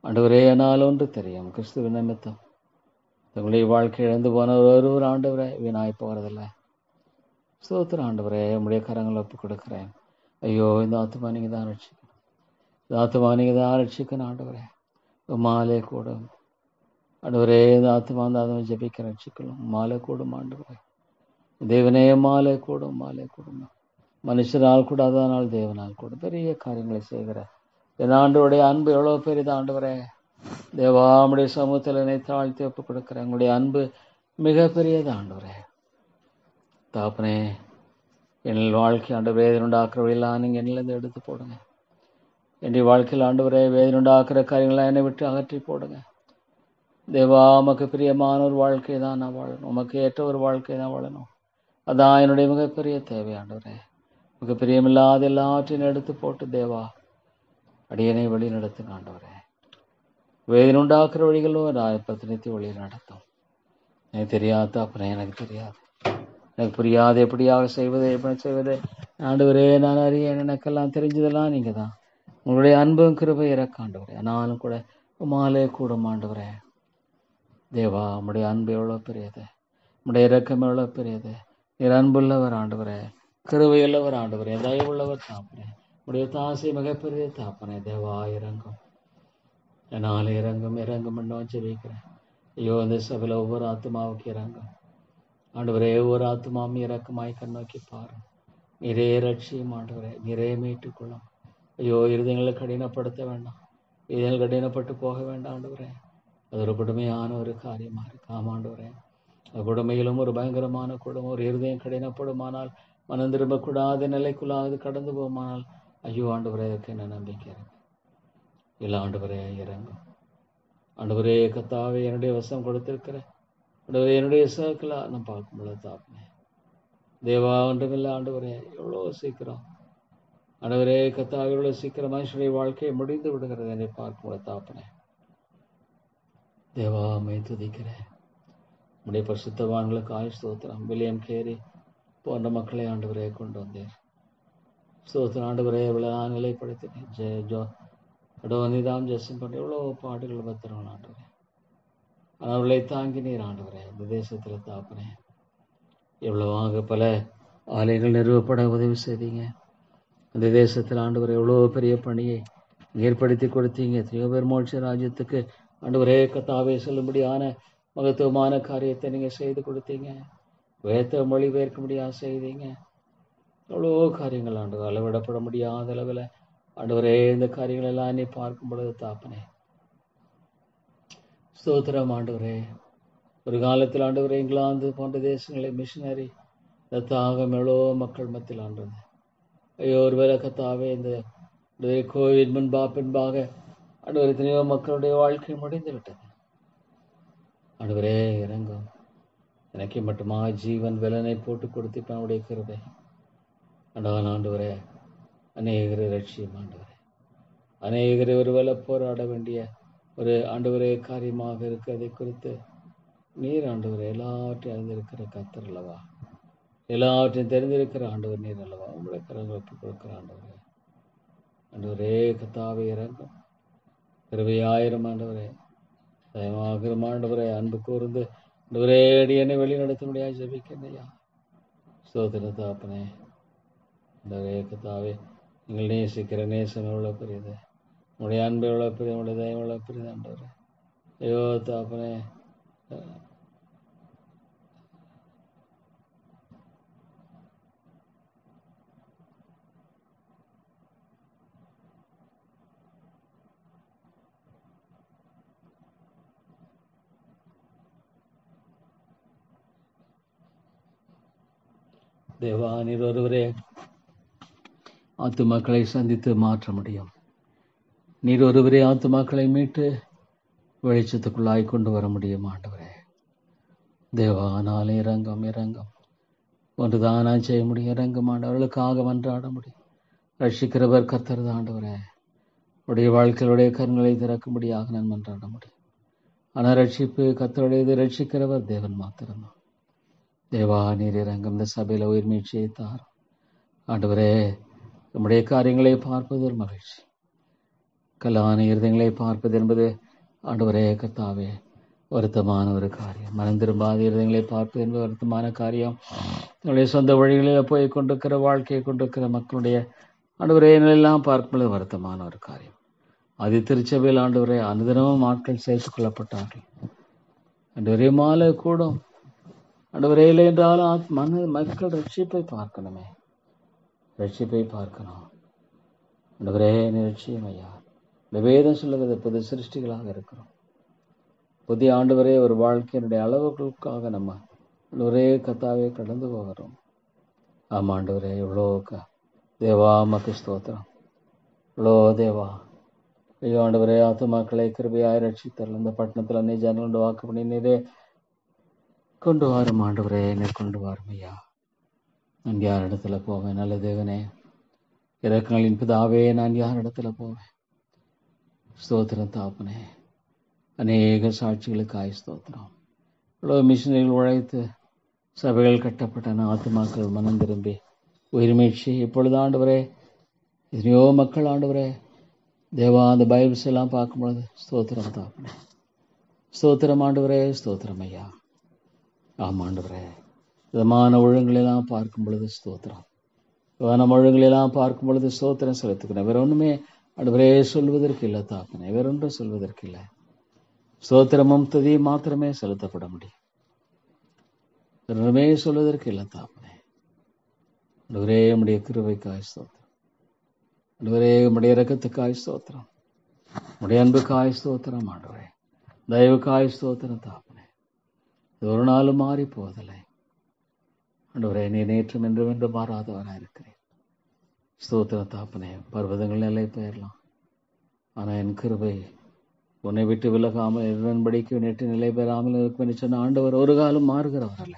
ஆண்டவரே, ஆனால் ஒன்று தெரியும், கிறிஸ்துவ நிமித்தம் தங்களுடைய வாழ்க்கை இழந்து போன ஒரு ஆண்டவரே வீணாய் போகிறதில்ல. ஸ்தோத்திரம் ஆண்டவரே, உம்முடைய கரங்களை ஒப்பு கொடுக்கிறேன். ஐயோ, இந்த ஆத்மா நீங்க தான் ரட்சிக்கணும், இந்த ஆத்மா நீங்க தான் ரட்சிக்கணும் ஆண்டவரே. மாலை கூடும் ஆண்டவரே, இந்த ஆத்மா தான் ஜெபிக்க ரட்சிக்கணும். மாலை கூடும் ஆண்டவரே, தேவனே மாலை கூடும், மாலை கூடும். மனுஷனால் கூடாதனால் தேவனால் கூடும். பெரிய காரியங்களை செய்கிற என் ஆண்டவருடைய அன்பு எவ்வளோ பெரியது ஆண்டவரே. தேவாமுடைய சமூகத்தில் என்னை தாழ்த்தி ஒப்பு கொடுக்குறேன். உங்களுடைய அன்பு மிக பெரியது ஆண்டவரே. தாப்பனே, என் வாழ்க்கை ஆண்டவரே வேதனை உண்டாக்குற வழியெல்லாம் நீங்கள் என்னிலேருந்து எடுத்து போடுங்க. என்னுடைய வாழ்க்கையில் ஆண்டவரே வேதனை உண்டாக்குற காரியங்களாம் என்னை விட்டு அகற்றி போடுங்க. தேவா, உமக்கு பிரியமான ஒரு வாழ்க்கை தான் நான் வாழணும், உமக்கு ஏற்ற ஒரு வாழ்க்கை தான் வாழணும். அதான் என்னுடைய மிகப்பெரிய தேவை ஆண்டவரே. உமக்கு பிரியமில்லாத எல்லாற்றையும் எடுத்து போட்டு தேவா அடியனை வழி நடத்துங்க ஆண்டவரே. வேதனை உண்டாக்குற வழிகளும் பத்தினத்தை வழியில் நடத்தும். எனக்கு தெரியாத அப்புறம் எனக்கு தெரியாது, எனக்கு புரியாது எப்படியாக செய்வது, எப்படி செய்வது ஆண்டவரே. நான் அறியேன், எனக்கெல்லாம் தெரிஞ்சதெல்லாம் நீங்க தான். உங்களுடைய அன்பும் கிருபை இறக்க ஆண்டவரே. ஆனாலும் கூட உமாலே கூடும் ஆண்டவரே. தேவா, உம்முடைய அன்பு எவ்வளோ பெரியது, உம்முடைய இரக்கம் எவ்வளோ பெரியது. நீர் அன்புள்ளவர் ஆண்டவரே, கிருபையுள்ளவர் ஆண்டவரே, தயவுள்ளவர் தாப்பனே. உடைய தாசை மிகப்பெரிய தாப்பனே. தேவா இறங்கும், என்னால் இறங்கும் இறங்கும் இன்னும் ஜெபிக்கிறேன். ஐயோ, இந்த சபையில் ஒவ்வொரு ஆத்மாவுக்கு இறங்கும் ஆண்டவரே. ஒவ்வொரு ஆத்மாவும் இறக்கமாய் கண்ணோக்கி பாரு. நிறைய ரட்சியும் ஆண்டவரே, நிறைய மீட்டுக்கொள்ளும். ஐயோ, இருதயங்களை கடினப்படுத்த வேண்டாம், இதயங்கள் கடினப்பட்டு போக வேண்டாம் ஆண்டவரே. அது ஒரு கொடுமையான ஒரு காரியமாக இருக்கு. ஆமாண்டவரே, அது கொடுமையிலும் ஒரு பயங்கரமான கொடுமை. ஒரு இருதயம் கடினப்படுமானால், மனம் திரும்பக்கூடாத நிலைக்குள்ளாவது கடந்து போமானால், ஐயோ ஆண்டவரே, அதற்கு என்ன நம்பிக்கை இருக்கு? இல்லை ஆண்டவரே, இறங்கும் ஆண்டவரே. கத்தாவே, என்னுடைய வசம் கொடுத்திருக்கிற ஆண்டவரே, என்னுடைய சர்க்கிளா நான் பார்க்கும்போது தாப்பனே. தேவா, ஒன்றுமில்லை ஆண்டவரே. எவ்வளோ சீக்கிரம் ஆண்டவரே, கத்தாவே, எவ்வளோ சீக்கிரம் மனுஷனுடைய வாழ்க்கையை முடிந்து விடுகிறது என்னை பார்க்கும்போது தாப்பனே. தேவா, மை துதிக்கிறேன். உடைய பரிசுத்தவான்களுக்கு ஆயுஷ் ஸ்தோத்திரம். வில்லியம் கேரி போன்ற மக்களை ஆண்டவரே கொண்டு வந்தேன். ஸ்தோத்திரம் ஆண்டவரே. இவ்வளோ நிலைப்படுத்தினேன். அடோனிதாம் ஜெசன் பண்ண எவ்வளோ பாடுகள் பத்திரம் ஆண்டவரே. அவர்களை தாங்கினீர் ஆண்டவரே. இந்த தேசத்தில் தாப்பனே, எவ்வளவாக பல ஆலயங்கள் நிறுவப்பட உதவி செய்தீங்க. இந்த தேசத்தில் ஆண்டவரே எவ்வளோ பெரிய பணியை ஏற்படுத்தி கொடுத்தீங்க. எத்தனையோ பேர் மோட்ச ராஜ்யத்துக்கு ஆண்டவரே கத்தாவே சொல்லும்படியான மகத்துவமான காரியத்தை நீங்கள் செய்து கொடுத்தீங்க. வேத மொழிபெயர்க்க முடியாது செய்தீங்க. எவ்வளோ காரியங்கள் ஆண்டவர், அளவிடப்பட முடியாத அளவில் ஆண்டவரே இந்த காரியங்கள் எல்லாம் நீ பார்க்கும் பொழுது தாப்பனே, ஸ்தோத்திரம் ஆண்டவரே. ஒரு காலத்தில் ஆண்டவரே இங்கிலாந்து போன்ற தேசங்களை மிஷினரி இந்த தாகம் எவ்வளோ மக்கள் மத்தியில் ஆண்டது. ஐயோ, ஒரு வேலை கத்தாவே இந்த கோவிட் பின்பாக ஆண்டவர் எத்தனையோ மக்களுடைய வாழ்க்கை முடிந்து விட்டது. ஆண்டவரே இறங்கும். எனக்கு மட்டுமா ஜீவன் விலனை போட்டு கொடுத்திருப்பேன் உடைய கிருபை. ஆண்டவன் ஆண்டவரே, அநேகரை ரட்சியம் ஆண்டவரே. அநேகரை ஒரு வேலை போராட வேண்டிய ஒரு ஆண்டவரே காரியமாக இருக்கிறதை குறித்து நீர் ஆண்டவரே எல்லாவற்றையும் அறிந்திருக்கிற கர்த்தர் அல்லவா, எல்லாவற்றையும் தெரிந்திருக்கிற ஆண்டவர் நீர் அல்லவா. உங்களுடைய கரங்களை ஒப்புக் கொடுக்கிற ஆண்டவரே. ஆண்டவரே கத்தாவே இறங்கும். கிருபையாயிரம் ஆண்டவரே, தயமாகிற ஆண்டவரே, அன்பு கூர்ந்து ஆண்டவரே அடியனை வழி நடத்த முடியாது ஜெபிக்கிறேன். ஸ்தோத்திர தாப்பனே. ஆண்டவரே கத்தாவே, நீங்கள் நேசிக்கிற நேசம் எவ்வளோ பெரியது, உங்களுடைய அன்பு எவ்வளோ பெரிய, உங்களுடைய தயம் எவ்வளோ பெரியது ஆண்டவரே. ஐயோ தாப்பனே, தேவா நீர் ஒருவரே ஆத்துமாக்களை சந்தித்து மாற்ற முடியும். நீர் ஒருவரே ஆத்துமாக்களை மீட்டு வெளிச்சத்துக்குள்ளாய் கொண்டு வர முடியும் ஆண்டவரே. தேவா நாளே இறங்கும் இறங்கும். ஒன்றுதான் நான் செய்ய முடியும், இறங்கும் ஆண்டவர்களுக்காக மன்றாட முடியும். ரட்சிக்கிறவர் கர்த்தர் தான் ஆண்டவரே. உடைய வாழ்க்கையுடைய கண்களை திறக்கும்படியாக நான் மன்றாட முடியும். ஆனால் ரட்சிப்பு கர்த்தருடையது, ரட்சிக்கிறவர் தேவன் மாத்திரம்தான். தேவா நீர் இறங்கும். இந்த சபையில் உயிர் மீட்சியை தாரும் ஆண்டவரே. நம்முடைய காரியங்களை பார்ப்பது ஒரு மகிழ்ச்சி. கல்லான இருதயங்களை பார்ப்பது என்பது ஆண்டவரே கர்த்தாவே வருத்தமான ஒரு காரியம். மனம் திரும்பாத இருதயங்களை பார்ப்பது என்பது வருத்தமான காரியம். தன்னுடைய சொந்த வழிகளில் போய் கொண்டிருக்கிற வாழ்க்கையை கொண்டிருக்கிற மக்களுடைய ஆண்டவரே எல்லாம் பார்க்கும்போது வருத்தமான ஒரு காரியம். அது திருச்சபையில் ஆண்டவரே அனுதினமும் ஆட்கள் சேர்த்துக் கொள்ளப்பட்டார்கள். ஆண்டவரே மாலை கூடும் ஆண்டவரே இல்லை என்றாலும் மக்கள் ரட்சிப்பை பார்க்கணுமே, ரட்சிப்பை பார்க்கணும். ஆண்டவரே நிச்சயம் ஐயா, இந்த வேதம் சொல்லுகிறது புது சிருஷ்டிகளாக இருக்கிறோம். புதிய ஆண்டவரே ஒரு வாழ்க்கையினுடைய அளவுகளுக்காக நம்ம ஒரே கத்தாவே கடந்து போகிறோம். ஆமாண்டவரே எவ்வளோ தேவா மக்கு ஸ்தோத்திரம். எவ்வளோ தேவா ஐயோ ஆண்டவரே ஆத்துமாக்களை கிருபையாய் ரட்சித்தரல். இந்த பட்டணத்தில் அன்னை ஜனங்களோட வாக்கு பண்ணி நீரே கொண்டு வாரும் ஆண்டவரே, நீர் கொண்டு வாரும் ஐயா. நான் யார் இடத்துல போவேன்? நல்ல தேவனே, இறக்கங்களின் பிதாவே, நான் யார் இடத்துல போவேன்? ஸ்தோத்திரம் தாப்பனே. அநேக சாட்சிகளுக்காய் ஸ்தோத்திரம். இவ்வளோ மிஷினரிகள் உழைத்து சபைகள் கட்டப்பட்டன, ஆத்துமாக்கள் மனம் திரும்பி உயிர்மீழ்ச்சி. இப்பொழுது ஆண்டவரே எத்தனையோ மக்கள் ஆண்டவரே தேவா அந்த பைபிள்ஸ் எல்லாம் பார்க்கும்பொழுது ஸ்தோத்திரம் தாப்பனே, ஸ்தோத்திரம் ஆண்டவரே, ஸ்தோத்திரம் ஐயா. ஆமாண்டவரே விதமான ஒழுங்குகளெல்லாம் பார்க்கும் பொழுது ஸ்தோத்திரம், விதமான ஒழுங்குகளெல்லாம் பார்க்கும் பொழுது ஸ்தோத்திரம் செலுத்துக்கிறேன். வேற ஒன்றுமே ஆண்டவரே சொல்வதற்கு இல்லை தாப்பனே, வேறொன்றும் சொல்வதற்கு இல்லை. ஸ்தோத்திரமும் துதியும் மாத்திரமே செலுத்தப்பட முடியும். வேறொன்றுமே சொல்வதற்கு இல்லை தாப்பனே. ஆண்டவரே உம்முடைய கிருபைக்காய் ஸ்தோத்திரம், ஆண்டவரே உம்முடைய இரக்கத்துக்காய் ஸ்தோத்திரம், உம்முடைய அன்புக்காய் ஸ்தோத்திரம் ஆண்டவரே, தயவுக்காய் ஸ்தோத்திரம் தாப்பனே. இது ஒரு நாளும் மாறி போவதில்லை ஆண்டவரே, நீ நேற்றும் என்றும் என்று மாறாதவனாக இருக்கிறேன். ஸ்தோத்திரம் தாப்பனே. பர்வதங்கள் நிலை பெயரலாம், ஆனால் என் கிருபை உன்னை விட்டு விலகாமல் இதன்படிக்கு நேற்று நிலை பெறாமல் இருக்கும் என்று சொன்ன ஆண்டவர் ஒரு காலம் மாறுகிறவர் அல்ல.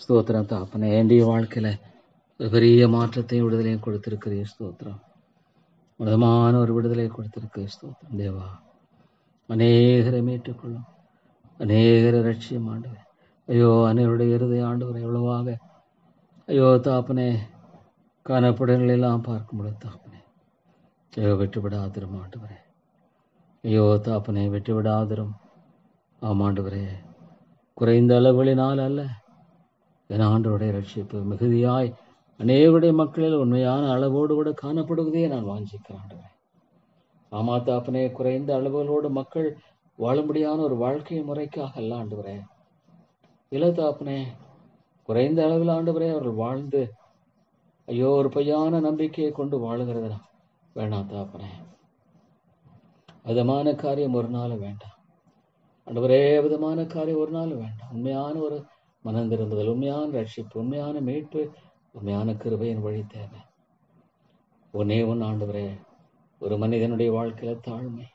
ஸ்தோத்திரம் தாப்பனே. என்னுடைய வாழ்க்கையில ஒரு பெரிய மாற்றத்தையும் விடுதலையும் கொடுத்திருக்கிறீர். ஸ்தோத்திரம். உன்னதமான ஒரு விடுதலை கொடுத்திருக்கிறீர். ஸ்தோத்திரம் தேவா. அநேகரை மீட்டுக்கொள்ளும், அநேகரை ரட்சியம் ஆண்டவர். ஐயோ அனைவருடைய இருதய ஆண்டவர் எவ்வளவாக ஐயோ தாப்பனே காணப்படங்களெல்லாம் பார்க்கும் பொழுது தாப்பனே ஐயோ விட்டுவிடாதிரும் ஆண்டவரே, ஐயோ தாப்பனே விட்டுவிடாதிரும். ஆமாண்டவரே குறைந்த அளவுகளினால் அல்ல, என் ஆண்டவருடைய ரட்சிப்பு மிகுதியாய் அநேகருடைய மக்களில் உண்மையான அளவோடு கூட காணப்படுவதையே நான் வாஞ்சிக்கிறேன் ஆண்டவரே. ஆமா தாப்பனே குறைந்த அளவுகளோடு மக்கள் வாழும்படியான ஒரு வாழ்க்கை முறைக்காக அல்ல ஆண்டவரே. இல்லை தாப்பனே குறைந்த அளவில் ஆண்டவரே அவர்கள் வாழ்ந்து ஐயோ ஒரு பொய்யான நம்பிக்கையை கொண்டு வாழுகிறதா வேண்டாம் தாப்பனே. விதமான காரியம் ஒரு நாள் வேண்டாம் ஆண்டவரே, விதமான காரியம் ஒரு நாள் வேண்டாம். உண்மையான ஒரு மனம் திரும்புதல், உண்மையான ரட்சிப்பு, உண்மையான மீட்பு, உண்மையான கிருபையின் வழி தேவை. ஒன்னே ஒன்று ஆண்டவரே, ஒரு மனிதனுடைய வாழ்க்கையில தாழ்மை,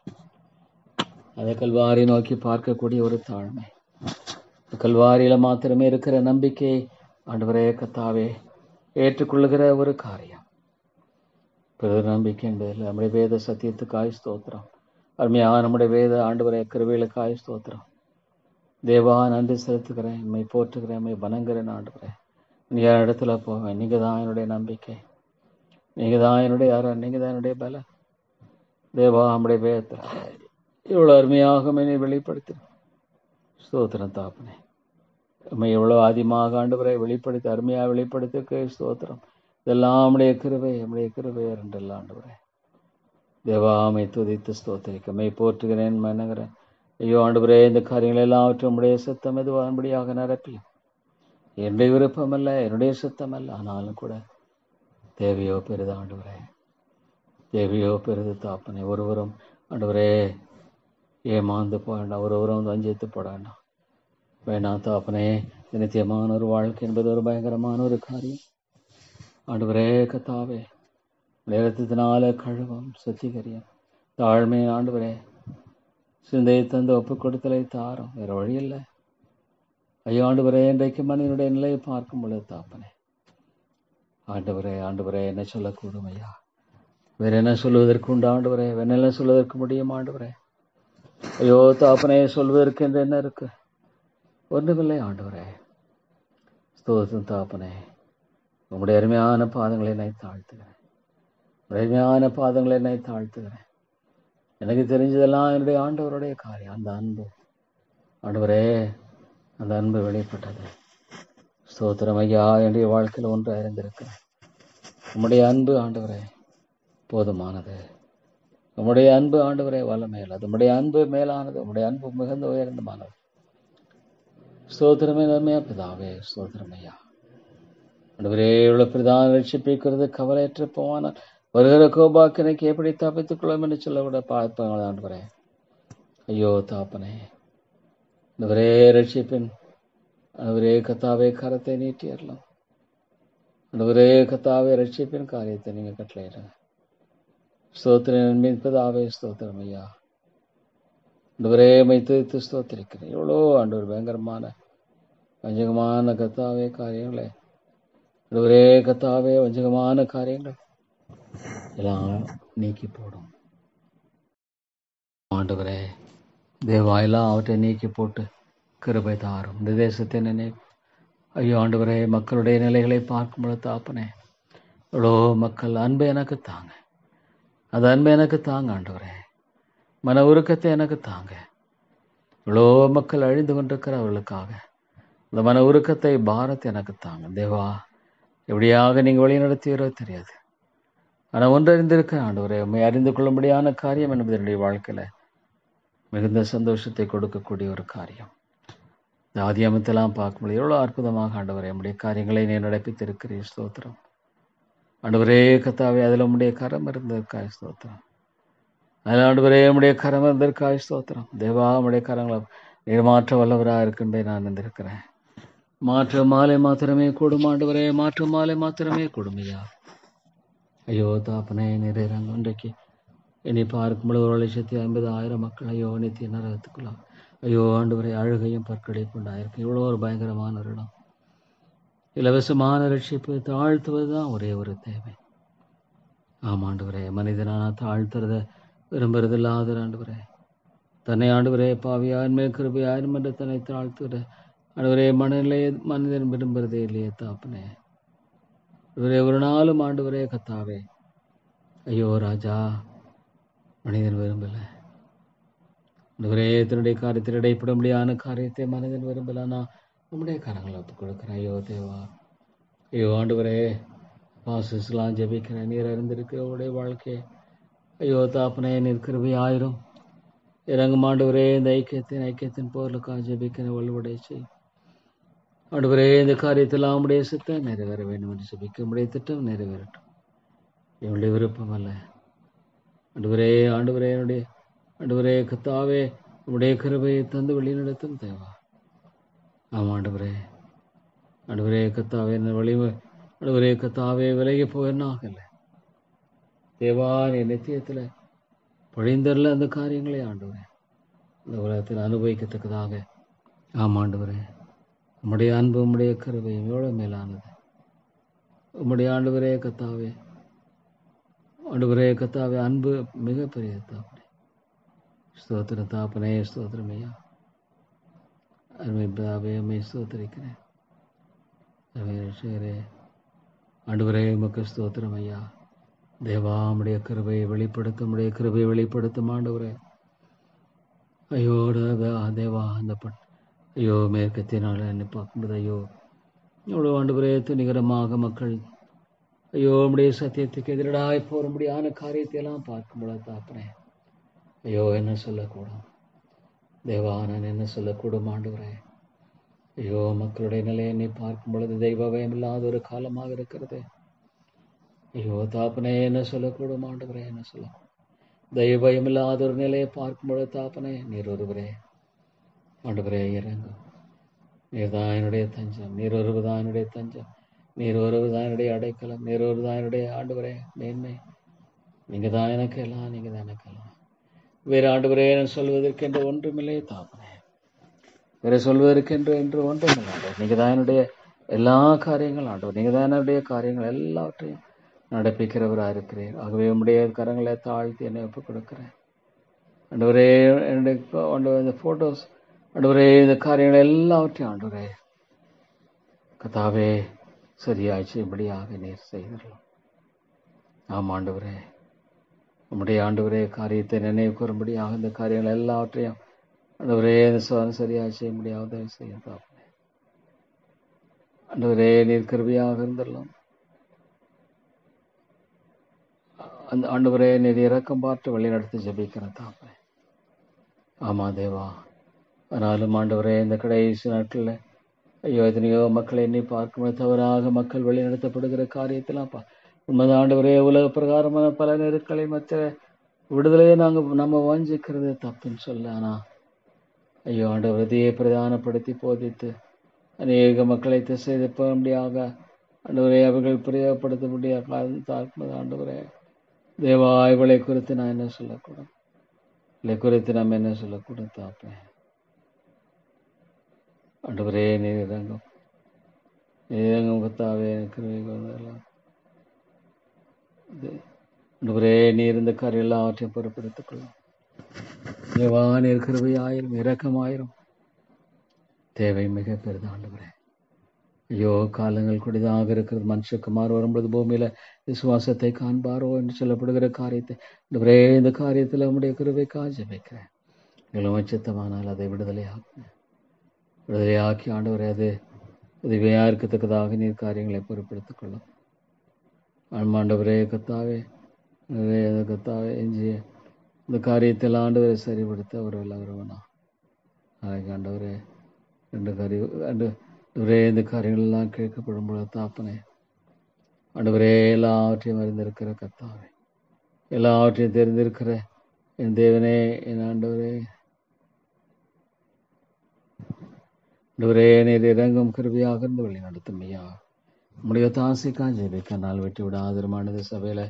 அதை கல்வாரி நோக்கி பார்க்கக்கூடிய ஒரு தாழ்மை, கல்வாரியில மாத்திரமே இருக்கிற நம்பிக்கை ஆண்டவரே கத்தாவே ஏற்றுக்கொள்ளுகிற ஒரு காரியம். பிறகு நம்பிக்கை என்பதில் நம்முடைய வேத சத்தியத்துக்காய் ஸ்தோத்திரம். அருமையாக நம்முடைய வேத ஆண்டவரே கிருபைகளுக்காய் ஸ்தோத்திரம். தேவா நன்றி செலுத்துகிறேன், என்னை போற்றுகிறேன், என்னை வணங்குகிறேன் ஆண்டவரே. நீ இடத்துல போவேன், நீங்க தான் என்னுடைய நம்பிக்கை, நீங்க தான் என்னுடைய அரண், நீங்க தான் என்னுடைய பலம். தேவா நம்முடைய வேதத்தில் இவ்வளவு அருமையாக என்னை வெளிப்படுத்து ஸ்தோத்திரம் தாப்பனே. நம்மை எவ்வளவு அதிகமாக ஆண்டவரை வெளிப்படுத்தி அருமையாக வெளிப்படுத்திருக்க ஸ்தோத்திரம். இதெல்லாம் நம்முடைய கிருபை, நம்முடைய கிருபை இரண்டெல்லாம் ஆண்டவரே. தேவாமை துதித்து ஸ்தோத்திரிக்க மெய் போற்றுகிறேன், மன்னகிறேன். ஐயோ ஆண்டவரே இந்த காரியங்கள் எல்லாவற்றும் நம்முடைய சித்தம் எதுவான்படியாக நடப்பியும். என்னுடைய விருப்பம் அல்ல, என்னுடைய சித்தம் அல்ல, ஆனாலும் கூட தேவையோ பெரிது ஆண்டவரே, தேவையோ பெரிது தாப்பனே. ஒருவரும் ஆண்டவரே ஏமாந்து போக வேண்டாம், ஒருவரும் வஞ்சித்து போட வேண்டாம். வேண்டாம் தாப்பனே. நித்தியமான ஒரு வாழ்க்கை என்பது ஒரு பயங்கரமான ஒரு காரியம் ஆண்டவரே கத்தாவே. நேரத்தினால கழுவம் சுத்திகரியம் தாழ்மை ஆண்டவரே, சிந்தையை தந்து ஒப்பு கொடுத்தலை தாரம், வேற வழி இல்லை. ஐயோ ஆண்டவரே, இன்றைக்கு மனிதனுடைய நிலையை பார்க்கும் பொழுது தாப்பனே ஆண்டவரே, ஆண்டவரே என்ன சொல்லக்கூடும் ஐயா? வேற என்ன சொல்வதற்கு உண்டு ஆண்டவரே? வேற என்ன சொல்வதற்கு முடியும் ஆண்டவரே? ஐயோ தாப்பனே, சொல்வதற்கு என்று என்ன இருக்கு? ஒன்றுமில்லை ஆண்டவரே. ஸ்தோத்திரம் தாப்பனே. உங்களுடைய அருமையான பாதங்களை என்னை தாழ்த்துகிறேன், அருமையான பாதங்களை என்னை தாழ்த்துகிறேன். எனக்கு தெரிஞ்சதெல்லாம் என்னுடைய ஆண்டவருடைய காரியம். அந்த அன்பு ஆண்டவரே, அந்த அன்பு வெளிப்பட்டது. ஸ்தோத்திரம் ஐயா. என்னுடைய வாழ்க்கையில் ஒன்று அறிந்திருக்கிறேன். உம்முடைய அன்பு ஆண்டவரே போதுமானது. உம்முடைய அன்பு ஆண்டவரே வல்லமையுள்ளது. உம்முடைய அன்பு மேலானது. உம்முடைய அன்பு மிகுந்த உயர்ந்தமானது. ஸ்தோத்திரமே நன்மையா பிதாவே. ஸ்தோத்திரம் ஐயா. ஆண்டவரே, இவ்வளவு பிரதான ரட்சிப்பிக்கிறது கவலையற்ற போவானால் வருகிற கோபாக்கினைக்கு எப்படி தப்பித்துக் கொள்ளும் என்று சொல்லக்கூட பார்ப்பாங்க ஆண்டவரே. ஐயோ தாப்பனே, ஆண்டவரே ரட்சிப்பின் ஆண்டவரே கத்தாவே கரத்தை நீட்டியறலாம். ஆண்டவரே கத்தாவே ரட்சிப்பின் காரியத்தை நீங்க கட்டளையிடுங்க. ஸ்தோத்திரம் பிதாவே. ஸ்தோத்திரம் ஐயா. ஆண்டவரே மைத்து ஸ்தோத்திரிக்கிறேன். எவ்வளோ ஆண்டவர் பயங்கரமான வஞ்சகமான கத்தாவே காரியங்களே, ஆண்டவரே கத்தாவே வஞ்சகமான காரியங்கள் எல்லாம் நீக்கி போடும் ஆண்டவரே. தேவா எல்லாம் அவற்றை நீக்கி போட்டு கிருபை தாரும். இந்த தேசத்தை நினை ஐயோ ஆண்டவரே, மக்களுடைய நிலைகளை பார்க்கும் பொழுது தாப்பனே, எவ்வளோ மக்கள் அன்பை எனக்கு தாங்க, அது அன்பை எனக்கு தாங்க ஆண்டவரே. மன உருக்கத்தை எனக்கு தாங்க. இவ்வளோ மக்கள் அழிந்து கொண்டிருக்கிறவர்களுக்காக இந்த மன உருக்கத்தை பாரத்தை எனக்கு தாங்க தேவா. எப்படியாக நீங்கள் வழி நடத்துகிறோ தெரியாது. ஆனால் ஒன்றறிந்திருக்க ஆண்டவரே, உண்மை அறிந்து கொள்ளும்படியான காரியம் என்பது என்னுடைய வாழ்க்கையில் மிகுந்த சந்தோஷத்தை கொடுக்கக்கூடிய ஒரு காரியம். இந்த ஆதியாமத்தெல்லாம் பார்க்கும்போது எவ்வளோ அற்புதமாக ஆண்டவரே நம்முடைய காரியங்களை நீ நடப்பித்திருக்கிறீர். ஸ்தோத்திரம் ஆண்டவரே கத்தாவே. அதில் உம்முடைய கரம் இருந்ததற்காய் ஸ்தோத்திரம். அதில் ஆண்டவரே உம்முடைய கரம் இருந்ததற்காய் ஸ்தோத்திரம். தேவா, உம்முடைய கரங்களை நீர் மாற்ற வல்லவராக இருக்கின்றே நான் இருந்திருக்கிறேன். மாற்று மாலை மாத்திரமே கூடும் ஆண்டவரே, மாற்று மாலை மாத்திரமே கூடுமையா. ஐயோ தாப்பனே, நிறையறாங்க இன்றைக்கு என்னை பார்க்கும்போது 1,50,000 மக்கள் ஐயோ நித்திய நரகத்துக்குலாம் ஐயோ ஆண்டவரே அழுகையும் பற்கடையும் கொண்டாயிருக்கு. இவ்வளோ ஒரு பயங்கரமான ஒரு இடம். இலவசமான ரட்சிப்பு தாழ்த்துவது தான் ஒரே ஒரு தேவை. ஆமாண்டவரே, மனிதனான தாழ்த்துறத விரும்புறதில்லாத ஆண்டவரே, தன்னை ஆண்டவரே பாவியார் மேல் கிருபையாயிரம் என்று தன்னை தாழ்த்துகிற ஆண்டவரே மனிதன் விரும்புறதே இல்லையே தாப்பனே. இவரே ஒரு நாளும் ஆண்டவரே கத்தாவே ஐயோ ராஜா மனிதன் விரும்பல. ஆண்டவரே தன்னுடைய காரியத்தில் இடைப்பட முடியாத காரியத்தை மனிதன் விரும்பலன்னா நம்முடைய கரங்களை ஒப்புக் கொடுக்குறேன். ஐயோ தேவா, ஐயோ ஆண்டவரே பாசஸ்லாம் ஜெபிக்கிறேன். நீர் அறிந்திருக்கிற உடைய வாழ்க்கை ஐயோ தாப்பனே, நீர் கிருபை ஆயிரும் இறங்கும் ஆண்டவரே. இந்த ஐக்கியத்தின் பொருளுக்காக ஜெபிக்கிறேன். வலுவடை செய் ஆண்டவரே. இந்த காரியத்தில் நம்முடைய சித்தம் நிறைவேற வேண்டும் என்று ஜெபிக்க நம்முடைய திட்டம் நிறைவேறட்டும். என்னுடைய விருப்பம் அல்ல ஆண்டவரே. ஆண்டவரே என்னுடைய ஆண்டவரே கத்தாவே நம்முடைய கிருபையை தந்து வழி நடத்தும் தேவா. ஆமாம் ஆண்டவரே. ஆண்டவரே கத்தாவே வழி ஆண்டவரே கத்தாவே விலகி போயினாகல தேவா. நீ நித்தியத்தில் பொழிந்தரல அந்த காரியங்களே ஆண்டவரே இந்த உலகத்தில் அனுபவிக்கத்தக்கதாக. ஆமாம் ஆண்டவரே, உம்முடைய அன்பு உம்முடைய கிருபையும் எவ்வளோ மேலானது. உம்முடைய ஆண்டவரே கத்தாவே ஆண்டவரே கத்தாவே அன்பு மிகப்பெரிய தாப்பனே. ஸ்தோத்திரம் தாப்பனே. ஸ்தோத்திரம் ஐயா. அருமை பிதாவே அம்மை ஸ்தோத்திரிக்கிறேன். ரட்சகரே ஆண்டவரே உமக்கு ஸ்தோத்திரம் ஐயா. தேவா உம்முடைய கிருபையை வெளிப்படுத்தும், உம்முடைய கிருபையை வெளிப்படுத்தும் ஆண்டவரே. ஐயோ தேவா அந்த ஐயோ மேற்கத்தினால என்னை பார்க்கும்போது ஐயோ எவ்வளோ ஆண்டவரே துணிகரமாக மக்கள் ஐயோ உம்முடைய சத்தியத்துக்கு எதிரடாய் போற முடியாத காரியத்தை எல்லாம் பார்க்கும்போது தாப்பனே ஐயோ என்ன சொல்லக்கூடும் தேவா, நான் என்ன சொல்லக்கூடும் ஆண்டவரே. ஐயோ மக்களுடைய நிலையை என்னை பார்க்கும் பொழுது தெய்வ பயம் இல்லாத ஒரு காலமாக இருக்கிறது. ஐயோ தாப்பனே என்ன சொல்லக்கூடும் ஆண்டவரே, என்ன சொல்லக்கூடும். தெய்வ பயம் இல்லாத ஒரு நிலையை பார்க்கும் பொழுது தாப்பனே நீர் ஒருவரே ஆண்டவரே இறங்கும். நீர் தான் என்னுடைய தஞ்சம், நீர் ஒருவர்தான் என்னுடைய தஞ்சம், நீர் ஒருவர்தான் என்னுடைய அடைக்கலம், நீர் ஒருவர்தான் என்னுடைய ஆண்டவரே மேன்மை. நீங்கள் தான் எனக்கு எல்லாம், நீங்கள் தான் எனக்கு எல்லாம். வேறு ஆண்டவரே சொல்வதற்கென்று ஒன்றுமில்லை தாப்பனே, வேறு சொல்வதற்கென்று என்று ஒன்றுமில்லை ஆண்டவர். நீங்கள் தான் என்னுடைய எல்லா காரியங்களும் ஆண்டவர், நீங்கள் தான் என்னுடைய காரியங்கள் எல்லாவற்றையும் நடப்பிக்கிறவராக இருக்கிறேன். ஆகவே உம்முடைய கரங்களை தாழ்த்தி என்னை ஒப்புக் கொடுக்கிறேன் ஆண்டவரே. என்னுடைய ஆண்டவர் இந்த ஃபோட்டோஸ் ஆண்டவரே இந்த காரியங்கள் எல்லாவற்றையும் ஆண்டவரே கத்தாவே சரியாய் செய்யும்படியாக நீர் செய்தரலாம். ஆமாம் ஆண்டவரே, நம்முடைய ஆண்டவரே காரியத்தை நினைவு கூறும்படியாக இந்த காரியங்கள் எல்லாவற்றையும் ஆண்டவரே சரியாக செய்ய முடியாத உதவி செய்ய தாப்பனே. ஆண்டவரே நீர் கிருபையாக இருந்தெல்லாம் அந்த ஆண்டவரே நீர் இரக்கம் பார்த்து வழி நடத்தி ஜெபிக்கிற தாப்பனே. ஆமா தேவா, ஆனாலும் ஆண்டவரே இந்த கடைசி நாட்களில் ஐயோ எத்தனையோ மக்களை எண்ணி பார்க்கும்போது தவறாக மக்கள் வழி நடத்தப்படுகிற காரியத்தெல்லாம் உண்மைதான் ஆண்டவரே. உலக பிரகாரமான பல நெருக்களை மற்ற விடுதலையை நம்ம வாஞ்சிக்கிறது தப்புன்னு சொல்ல. ஆனால் ஐயோ ஆண்டவர் இதையே பிரதானப்படுத்தி போதித்து அநேக மக்களை திசை திருப்பும்படியாக ஆண்டவரே அவர்கள் பிரியப்படுத்த முடியாத தாக்குமது ஆண்டவரே. தேவா, இவளை குறித்து நான் என்ன சொல்லக்கூடாது, இவளை குறித்து நம்ம என்ன சொல்லக்கூடாது தாப்பேன். ஆண்டவரே நீர் இறங்கும், கத்தாவே கிருபைகள் ஆண்டவரே நீர் இந்த காரியம் எல்லாவற்றையும் பொறுப்பெடுத்துக் கொள்ளும். தேவா நீர் கிருபையாயிரும் இரக்கமாயிரும். தேவை மிக பெரிது ஆண்டவரே. ஐயோ காலங்கள் கொடிதாக இருக்கிறது. மனுஷகுமார் வரும்பொழுது பூமியில விசுவாசத்தை காண்பாரோ என்று சொல்லப்படுகிற காரியத்தை ஆண்டவரே இந்த காரியத்தில் நம்முடைய கிருபைக்காக ஜெபிக்கிறேன். எங்களும் சித்தமானால் அதை விடுதலையாக்கி ஆண்டவரே அது உதவியா இருக்கத்தக்கதாக நீர் காரியங்களை பொறுப்பெடுத்துக் கொள்ளும். ஆண்டவரே கத்தாவே கத்தாவே எஞ்சிய இந்த காரியத்தில் ஆண்டவரை சரிபடுத்த அவர்கள் வருவனா ஆண்டவரே இந்த காரியங்கள் எல்லாம் கேட்கப்படும் பொழுது தாப்பனே ஆண்டவரே எல்லாவற்றையும் அறிந்திருக்கிற கத்தாவே, எல்லாவற்றையும் தெரிந்திருக்கிற என் தேவனே, என் ஆண்டவரே நீர் இறங்கும் கிருபையாக இருந்து வழி நடத்தும் ஐயா. நம்முடைய தாசைக்காக ஜெபிக்க நாள் வெட்டி விட ஆதரமானது சபையில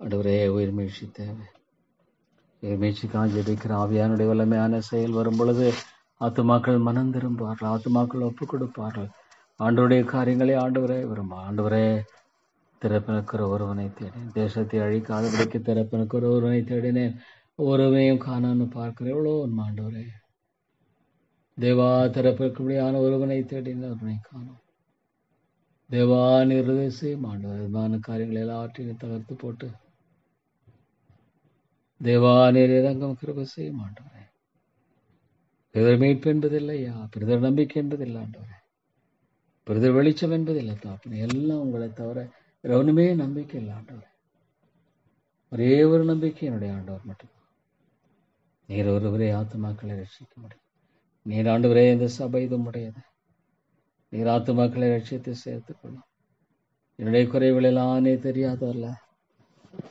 ஆண்டவரே உயிர் மீழ்ச்சி தேவை. உயிர் மீழ்ச்சிக்காக ஜெபிக்கிற ஆவியானுடைய வல்லமையான செயல் வரும் பொழுது ஆத்துமாக்கள் மனம் திரும்புவார்கள், ஆத்துமாக்கள் ஒப்புக் கொடுப்பார்கள். ஆண்டவருடைய காரியங்களை ஆண்டவரே விரும்ப ஆண்டவரே திறப்பினுக்கிற ஒருவனை தேடினேன், தேசத்தை அழிக்காதபடிக்கு திறப்பினுக்கிற ஒருவனை தேடினேன், ஒருவனையும் காணான்னு பார்க்கிறேன். எவ்வளோ உண்மை ஆண்டவரே. தேவா திறப்பிற்கும்படியான ஒருவனை தேடினேன், ஒருவனை காணும். தேவா நிறுதை செய்யும் ஆண்டவர் விதமான காரியங்களை எல்லாவற்றையும் தகர்த்து போட்டு தேவா நீர் இறங்கும் கிருபை செய்யும் ஆண்டவரே. பிறர் மீட்பு என்பதில்லையா, பிறர் நம்பிக்கை என்பதில்லை ஆண்டவரே, பிறர் வெளிச்சம் என்பதில்லை தாப்பனே. எல்லாம் உங்களை தவிர வேற ஒண்ணுமே நம்பிக்கை இல்லை ஆண்டவரே. ஒரே ஒரு நம்பிக்கை என்னுடைய ஆண்டவர் மட்டும்தான். நீர் ஒருவரே ஆத்துமாக்களை ரட்சிக்க முடியும். நீர் ஆண்டவரே இந்த சபை இதுமுடையது. நீர் ஆத்துமாக்களை ரட்சித்து சேர்த்துக் கொள்ளும். என்னுடைய குறைகள் எல்லாம் தெரியாதல்ல,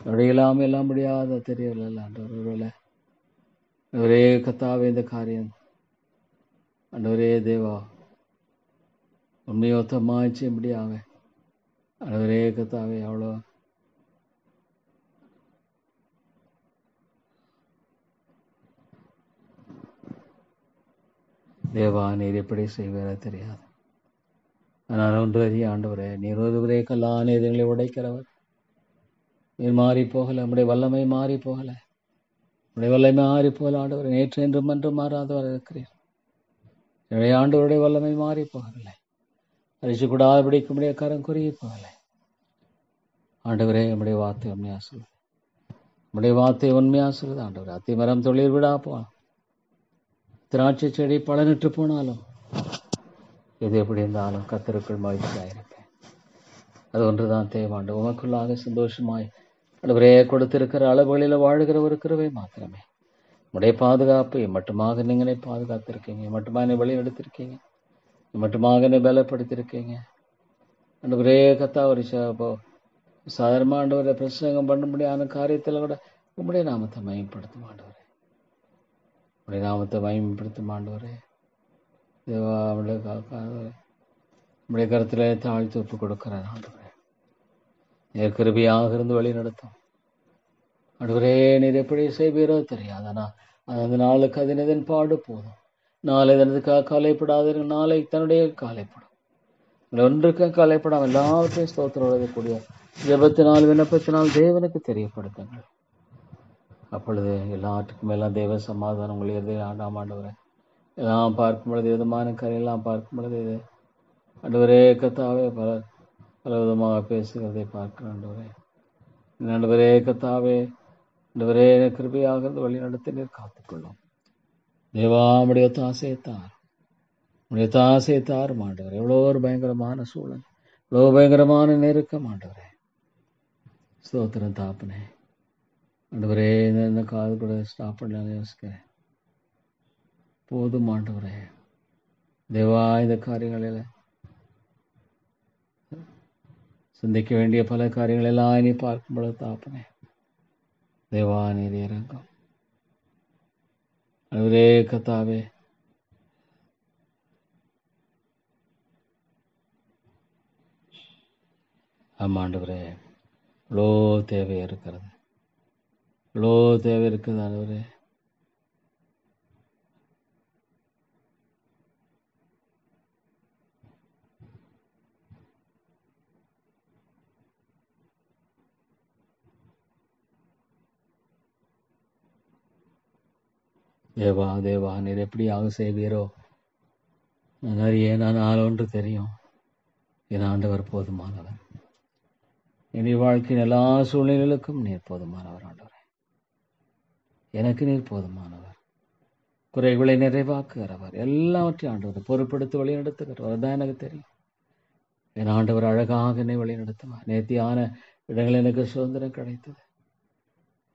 என்னுடைய எல்லாம் முடியாத தெரியவில்லை ஆண்டவர். ஒருவேளை ஒரே கத்தாவே இந்த காரியம் ஆண்டவரே தேவா உண்மையோத்தமாய் செய்யும்படியாக ஆண்டவரே கத்தாவே அவ்வளோ தேவா நீர் எப்படி செய்வதே தெரியாது. ஆனால் ஒன்று அறிய ஆண்டவரே, நீர் ஒருவரே கல்லான இதங்களை உடைக்கிறவர். நீர் மாறி போகல, நம்முடைய வல்லமை மாறி போகல, நம்முடைய வல்லமை மாறி போகல ஆண்டவர். நேற்று என்றும் என்றும் மாறாதவர் இருக்கிறீர். என்னுடைய ஆண்டவருடைய வல்லமை மாறி போகவில்லை. அரிசி கூடாதபடிக்கு நம்முடைய கரம் குறுகி போகலை. ஆண்டவரே நம்முடைய வார்த்தை உண்மையா சொல்லுது, நம்முடைய வார்த்தை உண்மையா சொல்லுது ஆண்டவர். அத்தி மரம் தொழில் விடா போகலாம், திராட்சை செடி பலனிட்டு போனாலும் எது எப்படி இருந்தாலும் கர்த்தருக்குள் மகிழ்ச்சியாயிருப்பேன். அது ஒன்றுதான் தேவாண்டு உமக்குள்ளாக சந்தோஷமாய் ஆண்டவரே கொடுத்திருக்கிற அளவுகளில் வாழ்கிற ஒரு கிருபை மாத்திரமே. உடைய பாதுகாப்பு மட்டுமாக நீங்களே பாதுகாத்திருக்கீங்க, மட்டுமா என்னை வழி எடுத்திருக்கீங்க, மட்டுமாக என்னை பலப்படுத்திருக்கீங்க ஆண்டவரே. கத்தா ஒரு சாதாரண ஆண்டவரை பிரசங்கம் பண்ண முடியாத காரியத்தில் கூட உம்முடைய நாமத்தை மயப்படுத்தும் ஆண்டவரே, உடைய நாமத்தை மயப்படுத்தும் ஆண்டவரே. தேவா நம்முடைய கருத்துல தாழ்த்து ஒப்பு கொடுக்கிறார் ஆண்டவரே. நீர் கிருபையாக இருந்து வழி நடத்தும் ஆண்டவரே. நீர் எப்படி செய்வீரோ தெரியாது, ஆனால் அந்த நாளுக்கு அதனதன் பாடு போதும். நாளை தனதுக்காக காலைப்படாத நாளை தன்னுடைய காலைப்படும். ஒன்றுக்கும் காலைப்படாமல் எல்லாவற்றையும் ஸ்தோத்திரம் எழுதக்கூடிய ஜெபத்தினால் விண்ணப்பத்தினால் தேவனுக்கு தெரியப்படுத்துங்கள். அப்பொழுது எல்லாற்றுக்கும் எல்லாம் தேவ சமாதானம் உங்களை ஆண்டாம் ஆண்டவரே. எல்லாம் பார்க்கும் பொழுது விதமான கரையெல்லாம் பார்க்கும் பொழுது இது ஆண்டவரே கத்தாவே பல விதமாக பேசுகிறதை பார்க்கிறேன் ஆண்டவரே. ஆண்டவரே கத்தாவே ஆண்டவரே கிருபையாக வழி நடத்தி நீர் காத்துக்கொள்ளும். தேவா உம்முடைய தாசையை தார், உம்முடைய தாசையை தார் ஆண்டவரே. எவ்வளோ ஒரு பயங்கரமான சூழல், எவ்வளோ பயங்கரமான நெருக்கம் ஆண்டவரே. ஸ்தோத்திரம் தாப்பனே. ஆண்டவரே இந்த காது கூட ஸ்டாப் பண்ணலான்னு யோசிக்கிறேன். போதும் ஆண்டவரே. தேவா இந்த காரியங்களில் சிந்திக்க வேண்டிய பல காரியங்கள் எல்லாம் இனி பார்க்கும் பொழுது தாப்பனே, தேவா நீர் இறங்கும். ஆண்டவரே கர்த்தாவே, ஆமாண்டவரே இவ்வளோ தேவை இருக்கிறது, இவ்வளோ தேவை இருக்குது ஆண்டவரே. தேவா தேவா நீர் எப்படியாக செய்வீரோ நான் அறியேன். நான் ஒன்று தெரியும், என் ஆண்டவர் போதுமானவர். இனி வாழ்க்கையின் எல்லா சூழ்நிலைகளுக்கும் நீர் போதுமானவர் ஆண்டவரே. எனக்கு நீர் போதுமானவர். குறைகளை நிறைவாக்குகிறவர், எல்லாவற்றையும் ஆண்டவர் பொறுப்படுத்தி வழி நடத்துகிறவர். அதுதான் எனக்கு தெரியும். என் ஆண்டவர் அழகாக என்னை வழி நடத்துவார். நேர்த்தியான இடங்கள் எனக்கு சுதந்திரம் கிடைத்தது.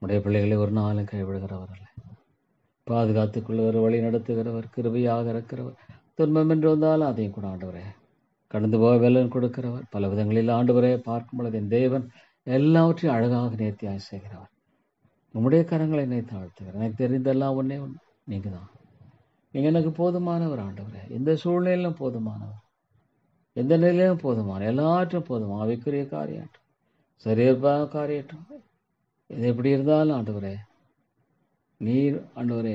உடைய பிள்ளைகளை ஒரு நாளும் கைவிடுகிறவர் அல்ல. பாதுகாத்துக் கொள்ளுவர், வழி நடத்துகிறவர், கிருபையாக இருக்கிறவர். துன்பம் என்று வந்தாலும் அதையும் கூட ஆண்டவரே கடந்து போக வெள்ளன் கொடுக்கிறவர். பல விதங்களில் ஆண்டவரே பார்க்கும் பொழுது என் தேவன் எல்லாவற்றையும் அழகாக நேர்த்தியாக செய்கிறவர். உம்முடைய கரங்களை என்னை தாழ்த்துகிறேன். எனக்கு தெரிந்தெல்லாம் ஒன்றே ஒன்று, நீங்கள் தான். நீங்கள் எனக்கு போதுமானவர் ஆண்டவரே. எந்த சூழ்நிலையிலும் போதுமானவர், எந்த நிலையிலும் போதுமான, எல்லாற்றும் போதுமான. அவைக்குரிய காரியாட்டும், சரியற்பாக காரியட்டும், இது எப்படி இருந்தாலும் ஆண்டவரே நீர் ஆண்டவரே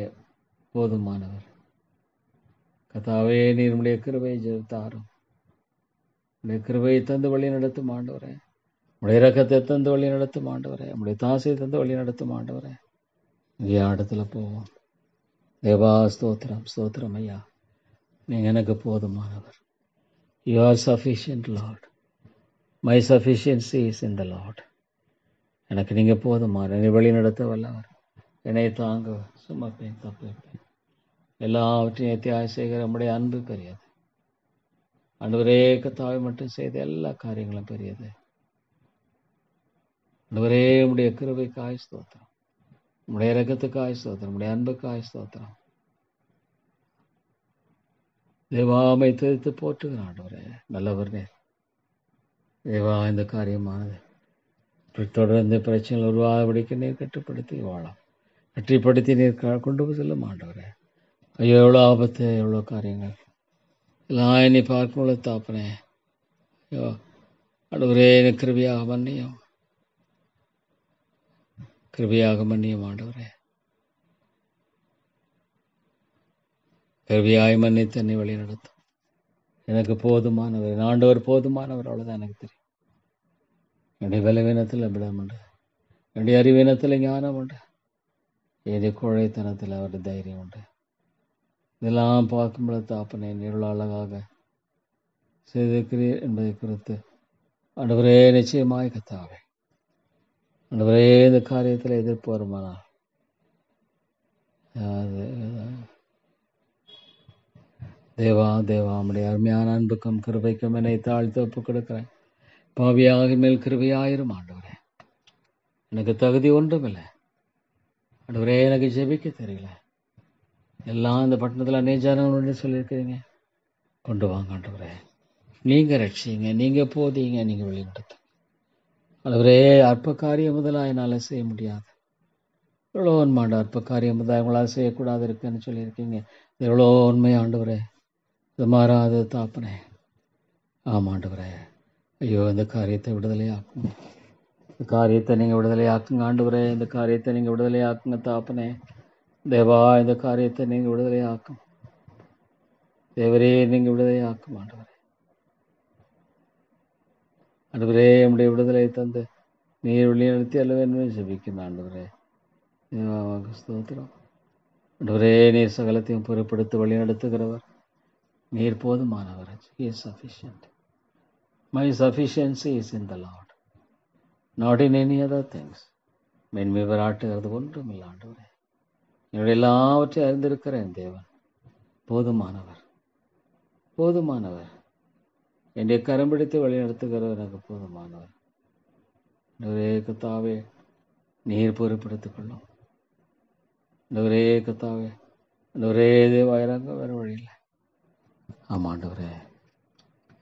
போதுமானவர். கர்த்தாவே நீர் உடைய கிருபையை ஜெபித்தாரும், உடைய கிருபையை தந்து வழி நடத்தும் ஆண்டவரே. உடைய இரக்கத்தை தந்து வழி நடத்தும் ஆண்டவரே. உடைய தாசையை தந்து வழி நடத்தும் ஆண்டவரே. இங்கே இடத்துல போவோம். தேவா ஸ்தோத்திரம், ஸ்தோத்திரம் ஐயா. நீங்கள் எனக்கு போதுமானவர். You are sufficient lord. My sufficiency is in the lord. எனக்கு நீங்கள் போதுமானவர். என்னை வழி நடத்த வல்லவர். என்னை தாங்க சுமப்பேன், தப்பேன். எல்லாவற்றையும் தியாகம் செய்கிற நம்முடைய அன்பு பெரியது ஆண்டவரே. கர்த்தாவே மட்டும் செய்த எல்லா காரியங்களும் பெரியது ஆண்டவரே. உடைய கிருபைக்காய் ஸ்தோத்திரம், உடைய இரக்கத்துக்காய் ஸ்தோத்திரம், உடைய அன்புக்காய் ஸ்தோத்திரம். தேவாமை தெரித்து போற்றுகிறேன் ஆண்டவரே. நல்லவர் நேர் தேவா. இந்த காரியமானது தொடர்ந்து பிரச்சனைகள் உருவாகபடிக்க நீர் கட்டுப்படுத்தி வாழலாம், கட்டிப்படுத்தி நீர் கொண்டு செல்லும் ஆண்டவரே. ஐயோ எவ்வளோ ஆபத்து, எவ்வளோ காரியங்கள் எல்லாம் என்னை பார்க்கும்போது தாப்பனே. ஐயோ ஆண்டவரே எனக்கு கிருபையாக மன்னியும், கிருபையாக மன்னியும் ஆண்டவரே. கிருபையாய் மன்னித்து என்னை வழி நடத்தும். எனக்கு போதுமானவர், ஆண்டவர் போதுமானவர், அவ்வளோதான் எனக்கு தெரியும். என்னுடைய பலவீனத்தில் பலம் உண்டு, என்னுடைய அறிவீனத்தில் ஞானம் உண்டு, என்னுடைய கோழைத்தனத்தில் அவருடைய தைரியம் உண்டு. இதெல்லாம் பார்க்கும்போது தாப்பனை நீருள்ள அழகாக செய்திருக்கிறீர் என்பதை குறித்து ஆண்டவரே நிச்சயமாய் கர்த்தாவே ஆண்டவரே இந்த காரியத்தில் எதிர்ப்பு வருமானால் தேவா தேவா நம்முடைய அருமையான அன்புக்கும் கிருபைக்கும் என்னை தாழ்த்து ஒப்பு கொடுக்கிறேன். பாவியாக மேல் கிருபையாயிரும் ஆண்டவரே. எனக்கு தகுதி ஒன்றும் இல்லை ஆண்டவரே. எனக்கு ஜெபிக்க தெரியல. எல்லாம் இந்த பட்டணத்தில் அநேஜானவங்க சொல்லியிருக்கிறீங்க. கொண்டு வாங்க ஆண்டவரே. நீங்கள் ரட்சிங்க, நீங்கள் போதீங்க, நீங்கள் வழிநடத்துங்க ஆண்டவரே. அற்ப காரியம் முதலாக என்னால் செய்ய முடியாது. எவ்வளோ உண்மாண்ட அற்ப காரியம் முதலாக உங்களால் செய்யக்கூடாது இருக்குன்னு சொல்லியிருக்கீங்க. எவ்வளோ உண்மை ஆண்டவரே. இது மாறாது தாப்பனே. ஆமாண்டவரே. ஐயோ இந்த காரியத்தை விடுதலையாக்குங்க, இந்த காரியத்தை நீங்கள் விடுதலையாக்குங்க ஆண்டவரே. இந்த காரியத்தை நீங்கள் விடுதலையாக்குங்க தாப்பனே. தேவா இந்த காரியத்தை நீங்கள் விடுதலையாக்கும் தேவரே. நீங்கள் விடுதலையாக்கும் ஆண்டவரே. ஆண்டவரே நம்முடைய விடுதலை தந்து நீர் வழி நடத்தி அல்லவென்று ஜெபிக்கும் ஆண்டவரே. தேவாவாக ஸ்தோத்திரம் ஆண்டவரே. நீர் சகலத்தையும் பொறுப்படுத்தி வழி நடத்துகிறவர். நீர் போதுமானவர். He is sufficient. My sufficiency is in the Lord, not in any other things. மென்மை பாராட்டுகிறது ஒன்றும் இல்லை ஆண்டவரே. என்னுடைய எல்லாவற்றையும் அறிந்திருக்கிற என் தேவன் போதுமானவர், போதுமானவர். என்னுடைய கரம் பிடித்து வழிநடத்துகிறவர் எனக்கு போதுமானவர். ஆண்டவரே கர்த்தாவே, நீர் பொறுப்பெடுத்துக் கொள்ளும். ஆண்டவரே கர்த்தாவே, ஆண்டவரே தேவா, இறங்க வேற வழியில். ஆமா ஆண்டவரே,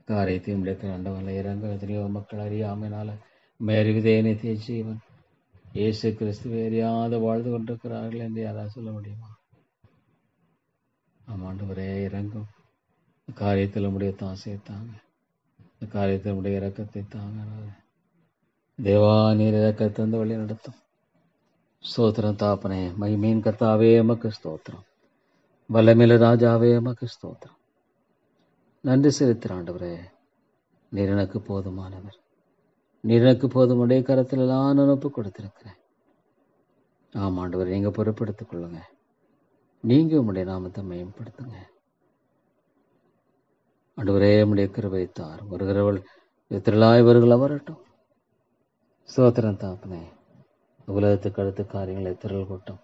காரியத்தையும் முடிக்கிற ஆண்டவரை இறங்க. எத்தனையோ மக்கள் அறியாமையினால மேறிவிதேனை தேய்ச்சிவன் இயேசு கிறிஸ்துவை அறியாத வாழ்ந்து கொண்டிருக்கிறார்கள் என்று யாராவது சொல்ல முடியுமா? ஆமா ஆண்டவரே, இறங்கும். காரியத்தில் நம்முடைய தாசையை தாங்க, காரியத்தில் நம்முடைய இறக்கத்தை தாங்க. தேவா, நீர் இறக்கத்தை தந்து வழி நடத்தும். ஸ்தோத்திரம் தாப்பனே, மகிமீன் கர்த்தாவே எமக்கு ஸ்தோத்திரம். வல்லமில்ல ராஜாவே எமக்கு ஸ்தோத்திரம். நன்றி செலுத்துகிற ஆண்டவரே, நீர் எனக்கு போதுமானவர். நீர் எனக்கு போதும். உடைய கரத்தில் எல்லாம் நினப்பு கொடுத்திருக்கிறேன். ஆமா ஆண்டவர், நீங்க பொறுப்படுத்திக் கொள்ளுங்க. நீங்க உம்முடைய நாமத்தை மேம்படுத்துங்க ஆண்டவரே. உம்முடைய கிருபை தார். வருகிறவள் திரளாய் வருகள வரட்டும். ஸ்தோத்திரம் தாப்பனே. உலகத்துக்கு அடுத்த காரியங்களை திரள் கூட்டம்